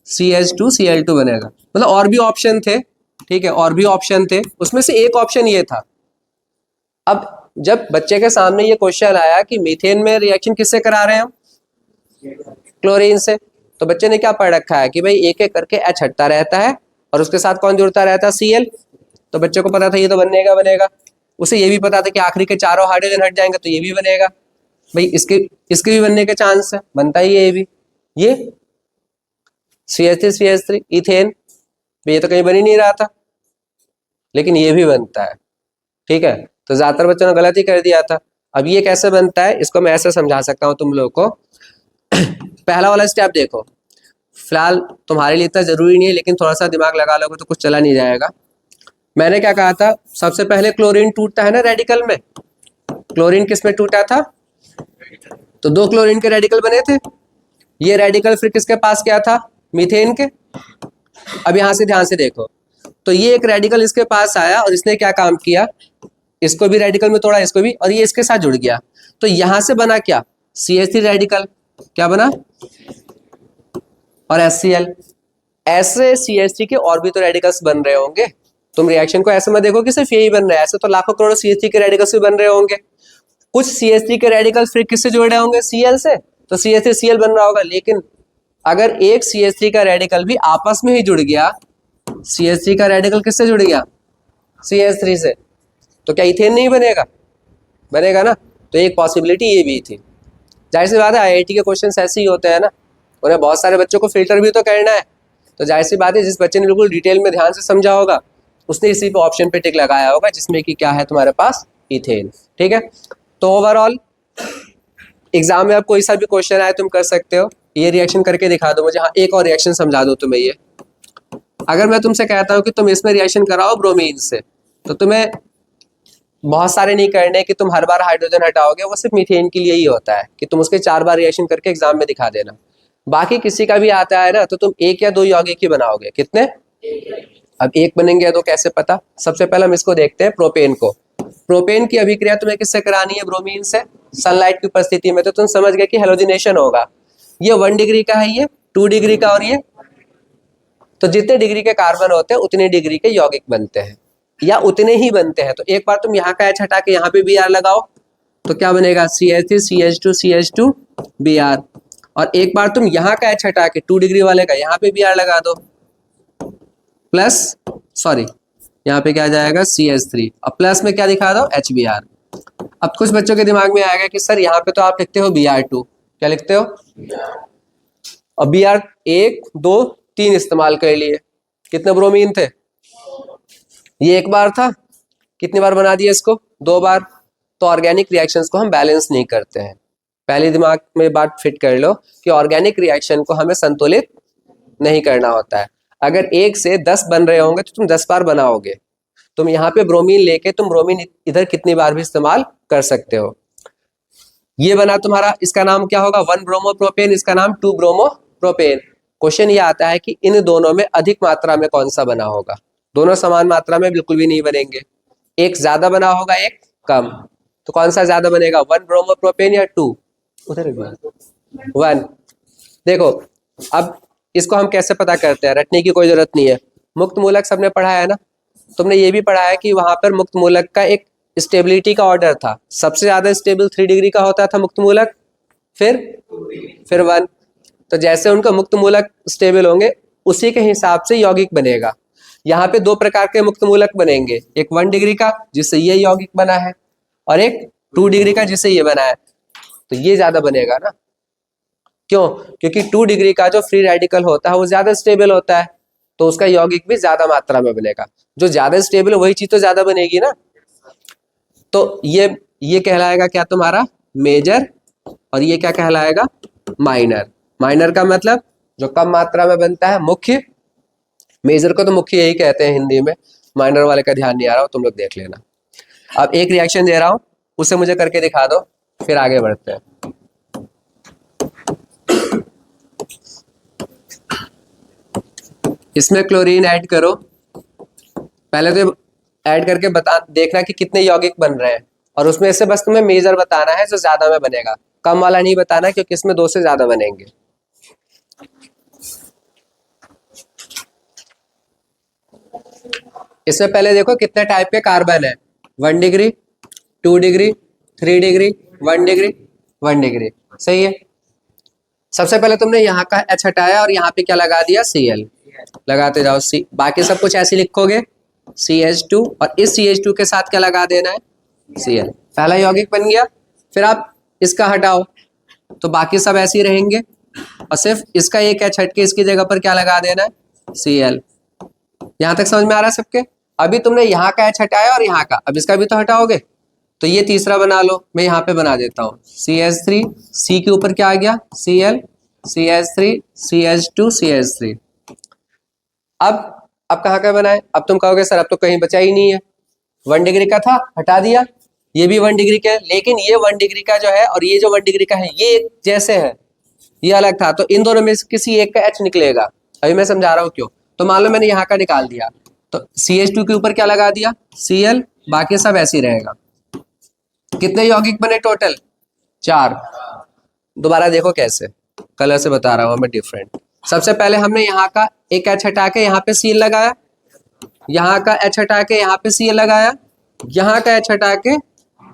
CH2Cl2 बनेगा। मतलब और भी ऑप्शन थे, ठीक है, और भी ऑप्शन थे, उसमें से एक ऑप्शन ये था। अब जब बच्चे के सामने ये क्वेश्चन आया कि मीथेन में रिएक्शन किससे करा रहे हैं हम, क्लोरीन से, तो बच्चे ने क्या पढ़ रखा है कि भाई एक एक करके H हटता रहता है और उसके साथ कौन जुड़ता रहता है, Cl। तो बच्चे को पता था ये तो बनेगा। उसे ये भी पता था कि आखिरी के चारों हाइड्रोजन हट जाएंगे तो ये भी बनेगा। भाई इसके भी बनने के चांस है, बनता ही है ये भी। ये CH3 इथेन, ये तो कहीं बन ही नहीं रहा था, लेकिन ये भी बनता है, ठीक है। तो ज्यादातर बच्चों ने गलत ही कर दिया था। अब ये कैसे बनता है, इसको मैं ऐसे समझा सकता हूँ तुम लोग को। पहला वाला स्टेप देखो, फिलहाल तुम्हारे लिए इतना जरूरी नहीं है, लेकिन थोड़ा सा दिमाग लगा लोगे तो कुछ चला नहीं जाएगा। मैंने क्या कहा था, सबसे पहले क्लोरीन टूटता है ना रेडिकल में। क्लोरीन किस में टूटा था, तो 2 क्लोरीन के रेडिकल बने थे। ये रेडिकल फिर किसके पास गया था, मीथेन के। अब यहां से ध्यान से देखो, तो ये एक रेडिकल इसके पास आया और इसने क्या काम किया, इसको भी रेडिकल में तोड़ा, इसको भी, और ये इसके साथ जुड़ गया। तो यहां से बना क्या, CH3 रेडिकल, क्या बना, और HCl। ऐसे CH3 के और भी तो रेडिकल्स बन रहे होंगे। तुम रिएक्शन को ऐसे मत देखो कि सिर्फ यही बन रहा है, ऐसे तो लाखों करोड़ों CH3 के रेडिकल्स भी बन रहे होंगे। कुछ CH3 के रेडिकल्स फिर किससे जुड़ रहे होंगे, Cl से, तो CH3Cl बन रहा होगा। लेकिन अगर एक CH3 का रेडिकल भी आपस में ही जुड़ गया, CH3 का रेडिकल किससे जुड़ गया, CH3 से, तो क्या इथेन नहीं बनेगा, बनेगा ना। तो एक पॉसिबिलिटी ये भी थी। जाहिर सी बात है IIT के क्वेश्चन ऐसे ही होते हैं ना, उन्हें बहुत सारे बच्चों को फिल्टर भी तो करना है। तो जाहिर सी बात है जिस बच्चे ने बिल्कुल डिटेल में ध्यान से समझा होगा उसने इसी पे ऑप्शन पे टिक लगाया होगा, जिसमें कि क्या है तुम्हारे पास, इथेन, ठीक है। तो ओवरऑल एग्जाम में अब कोई सा भी क्वेश्चन आए तुम कर सकते हो, ये रिएक्शन करके दिखा दो मुझे। हाँ, एक और रिएक्शन समझा दो तुम्हें। ये अगर मैं तुमसे कहता हूँ कि तुम इसमें रिएक्शन कराओ ब्रोमीन से, तो तुम्हें बहुत सारे नहीं करने कि तुम हर बार हाइड्रोजन हटाओगे, वो सिर्फ मीथेन के लिए ही होता है कि तुम उसके 4 बार रिएक्शन करके एग्जाम में दिखा देना। बाकी किसी का भी आता है ना तो तुम 1 या 2 यौगिक ही बनाओगे। कितने, अब 1 बनेंगे या 2 कैसे पता। सबसे पहले हम इसको देखते हैं, प्रोपेन को। प्रोपेन की अभिक्रिया तुम्हें किससे करानी है, ब्रोमीन से, सनलाइट की उपस्थिति में। तो तुम समझ गए कि हेलोजिनेशन होगा। ये 1 डिग्री का है, ये 2 डिग्री का, और ये, तो जितने डिग्री के कार्बन होते हैं उतने डिग्री के यौगिक बनते हैं, या उतने ही बनते हैं। तो एक बार तुम यहाँ का H हटा के यहाँ पे Br लगाओ तो क्या बनेगा, CH3 CH2 CH2 Br। और एक बार तुम यहाँ का H हटा के 2 डिग्री वाले का यहाँ पे Br लगा दो, प्लस, सॉरी यहाँ पे क्या आ जाएगा, CH3, और प्लस में क्या दिखा दो, HBr। अब कुछ बच्चों के दिमाग में आएगा कि सर यहाँ पे तो आप लिखते हो Br2, क्या लिखते हो, और Br 1 2 3 इस्तेमाल कर लिए। कितने ब्रोमीन थे, ये एक बार था, कितनी बार बना दिया इसको, 2 बार। तो ऑर्गेनिक रिएक्शंस को हम बैलेंस नहीं करते हैं। पहले दिमाग में बात फिट कर लो कि ऑर्गेनिक रिएक्शन को हमें संतुलित नहीं करना होता है। अगर 1 से 10 बन रहे होंगे तो तुम 10 बार बनाओगे। तुम यहाँ पे ब्रोमीन लेके तुम ब्रोमीन इधर कितनी बार भी इस्तेमाल कर सकते हो। ये बना तुम्हारा, इसका नाम क्या होगा, 1 ब्रोमोप्रोपेन, इसका नाम 2 ब्रोमोप्रोपेन। क्वेश्चन ये आता है कि इन दोनों में अधिक मात्रा में कौन सा बना होगा। दोनों समान मात्रा में बिल्कुल भी नहीं बनेंगे, एक ज्यादा बना होगा एक कम। तो कौन सा ज्यादा बनेगा, 1 ब्रोमोप्रोपेन या 2, उधर 1। देखो अब इसको हम कैसे पता करते हैं, रटने की कोई जरूरत नहीं है, मुक्त मूलक सबने पढ़ा है ना। तुमने ये भी पढ़ा है कि वहां पर मुक्त मूलक का एक स्टेबिलिटी का ऑर्डर था, सबसे ज्यादा स्टेबल 3 डिग्री का होता था मुक्त मूलक, फिर 1। तो जैसे उनका मुक्त मूलक स्टेबल होंगे उसी के हिसाब से यौगिक बनेगा। यहाँ पे 2 प्रकार के मुक्त मूलक बनेंगे, एक 1 डिग्री का जिससे ये यौगिक बना है और एक 2 डिग्री का जिससे ये बना है। तो ये ज्यादा बनेगा ना, क्यों? क्योंकि 2 डिग्री का जो फ्री रेडिकल होता है वो ज्यादा स्टेबल होता है, तो उसका यौगिक भी ज्यादा मात्रा में बनेगा। जो ज्यादा स्टेबल है वही चीज तो ज्यादा बनेगी ना। तो ये कहलाएगा क्या तुम्हारा मेजर, और ये क्या कहलाएगा माइनर। माइनर का मतलब जो कम मात्रा में बनता है मुख्य, मेजर को तो मुख्य यही कहते हैं हिंदी में, माइनर वाले का ध्यान नहीं आ रहा हो तुम लोग देख लेना। अब एक रिएक्शन दे रहा हूं, उसे मुझे करके दिखा दो, फिर आगे बढ़ते हैं। इसमें क्लोरीन ऐड करो, पहले तो ऐड करके बता देखना कि कितने यौगिक बन रहे हैं, और उसमें से बस तुम्हें मेजर बताना है जो ज्यादा में बनेगा, कम वाला नहीं बताना क्योंकि इसमें 2 से ज्यादा बनेंगे। इसमें पहले देखो कितने टाइप के कार्बन है, 1 degree, 2 degree, 3 degree, 1 degree, 1 degree, सही है। सबसे पहले तुमने यहाँ का H हटाया और यहाँ पे क्या लगा दिया Cl, लगाते जाओ C, बाकी सब कुछ ऐसे लिखोगे CH2, और इस CH2 के साथ क्या लगा देना है Cl, पहला यौगिक बन गया। फिर आप इसका हटाओ तो बाकी सब ऐसे ही रहेंगे, और सिर्फ इसका एक H हट के इसकी जगह पर क्या लगा देना है Cl। यहाँ तक समझ में आ रहा है सबके? अभी तुमने यहाँ का H हटाया और यहाँ का, अब इसका भी तो हटाओगे, तो ये तीसरा बना लो, मैं यहाँ पे बना देता हूँ CH3, C के ऊपर क्या आ गया Cl, CH3, CH2, CH3। अब कहाँ का बनाए? अब तुम कहोगे सर अब तो कहीं बचा ही नहीं है, 1 डिग्री का था हटा दिया, ये भी 1 डिग्री का है, लेकिन ये 1 डिग्री का जो है और ये जो 1 डिग्री का है ये एक जैसे है, ये अलग था, तो इन दोनों में से किसी एक का H निकलेगा। अभी मैं समझा रहा हूँ क्यों। तो मान लो मैंने यहाँ का निकाल दिया, तो CH2 के ऊपर क्या लगा दिया Cl, बाकी सब ऐसे ही रहेगा। कितने यौगिक बने टोटल? 4। दोबारा देखो कैसे, कलर से बता रहा हूँ मैं डिफरेंट। सबसे पहले हमने यहाँ का एक H हटा के यहाँ पे Cl लगाया, यहाँ का H हटा के यहाँ पे Cl लगाया, यहाँ का H हटा के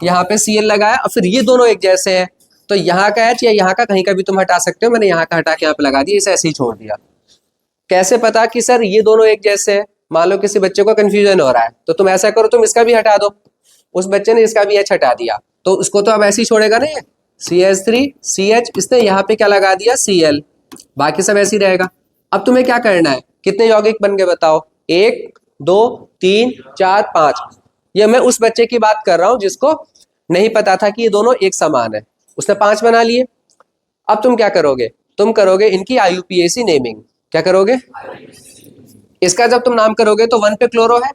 यहाँ पे Cl लगाया, और फिर ये दोनों एक जैसे हैं, तो यहाँ का H या यहाँ का कहीं का भी तुम हटा सकते हो, मैंने यहाँ का हटा के यहाँ पे लगा दिया, इसे ऐसे ही छोड़ दिया। कैसे पता कि सर ये दोनों एक जैसे हैं? मान लो किसी बच्चे को कंफ्यूजन हो रहा है, तो तुम ऐसा करो, तुम इसका भी हटा दो, उस बच्चे ने इसका भी H हटा दिया, तो उसको तो अब ऐसे ही छोड़ेगा नहीं, CH3 CH, इसने यहाँ पे क्या लगा दिया Cl, बाकी सब ऐसे ही रहेगा। अब तुम्हें क्या करना है, कितने यौगिक बन गए बताओ? 1 2 3 4 5। ये मैं उस बच्चे की बात कर रहा हूँ जिसको नहीं पता था कि ये दोनों एक समान है, उसने 5 बना लिए। अब तुम क्या करोगे? तुम करोगे इनकी IUPAC नेमिंग। क्या करोगे? इसका जब तुम नाम करोगे तो 1 पे क्लोरो है,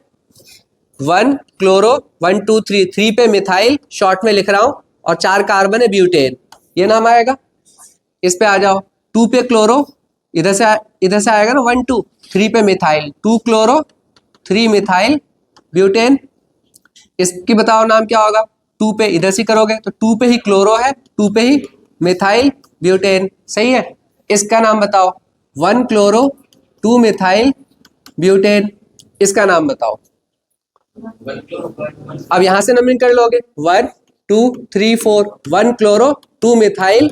1 क्लोरो, 1 2 3, 3 पे मिथाइल शॉर्ट में लिख रहा हूं, और 4 कार्बन है ब्यूटेन, ये नाम आएगा। इस पे आ जाओ, 2 पे क्लोरो, इधर से आएगा ना 1 2, 3 पे मिथाइल, 2 क्लोरो 3 मिथाइल ब्यूटेन, इसकी बताओ नाम क्या होगा? 2 पे इधर से करोगे तो 2 पे ही क्लोरो है, 2 पे ही मिथाइल ब्यूटेन, सही है। इसका नाम बताओ, 1 क्लोरो 2 मिथाइल ब्यूटेन, इसका नाम बताओ। अब यहां से नंबरिंग कर लोगे, 1 2 3 4, 1 क्लोरो 2 मिथाइल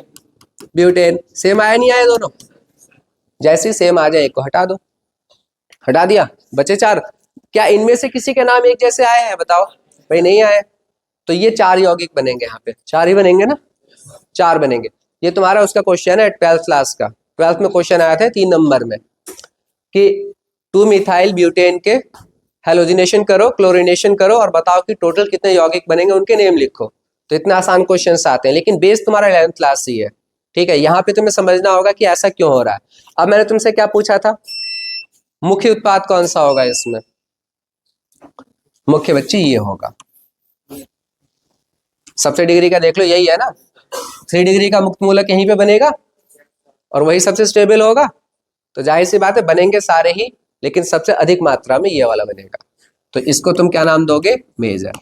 ब्यूटेन, सेम आया नहीं आया दोनों? जैसे सेम आ जाए एक को हटा दो, हटा दिया, बचे 4। क्या इनमें से किसी के नाम एक जैसे आए हैं बताओ? भाई नहीं आए, तो ये 4 यौगिक बनेंगे, यहाँ पे 4 ही बनेंगे ना, 4 बनेंगे। ये तुम्हारा उसका क्वेश्चन है 12th क्लास का, 12th में क्वेश्चन आया था 3 नंबर में कि 2 मिथाइल ब्यूटेन के हेलोजिनेशन करो, क्लोरिनेशन करो, और बताओ कि टोटल कितने यौगिक बनेंगे, उनके नेम लिखो। तो इतने आसान क्वेश्चंस आते हैं, लेकिन बेस तुम्हारा 11th क्लास से ही है, ठीक है। यहाँ पे तुम्हें समझना होगा कि ऐसा क्यों हो रहा है। अब मैंने तुमसे क्या पूछा था, मुख्य उत्पाद कौन सा होगा इसमें? मुख्य बच्चे ये होगा, सबसे डिग्री का देख लो यही है ना, 3 डिग्री का मुक्त मूलक यहीं पे बनेगा और वही सबसे स्टेबल होगा, तो जाहिर सी बात है बनेंगे सारे ही, लेकिन सबसे अधिक मात्रा में ये वाला बनेगा, तो इसको तुम क्या नाम दोगे? मेजर।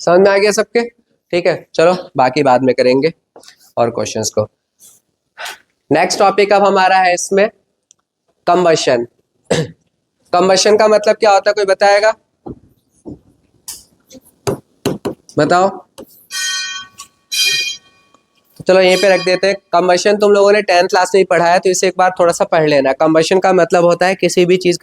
समझ में आ गया सबके? ठीक है, चलो बाकी बाद में करेंगे और क्वेश्चंस को। नेक्स्ट टॉपिक अब हमारा है इसमें कंबशन। कंबशन का मतलब क्या होता है, कोई बताएगा? बताओ। चलो यहीं पे रख देते हैं। कंबशन तुम लोगों ने 10th क्लास में ही पढ़ा है, तो इसे एक बार थोड़ा सा पढ़ लेना। कंबशन का मतलब होता है किसी भी चीज का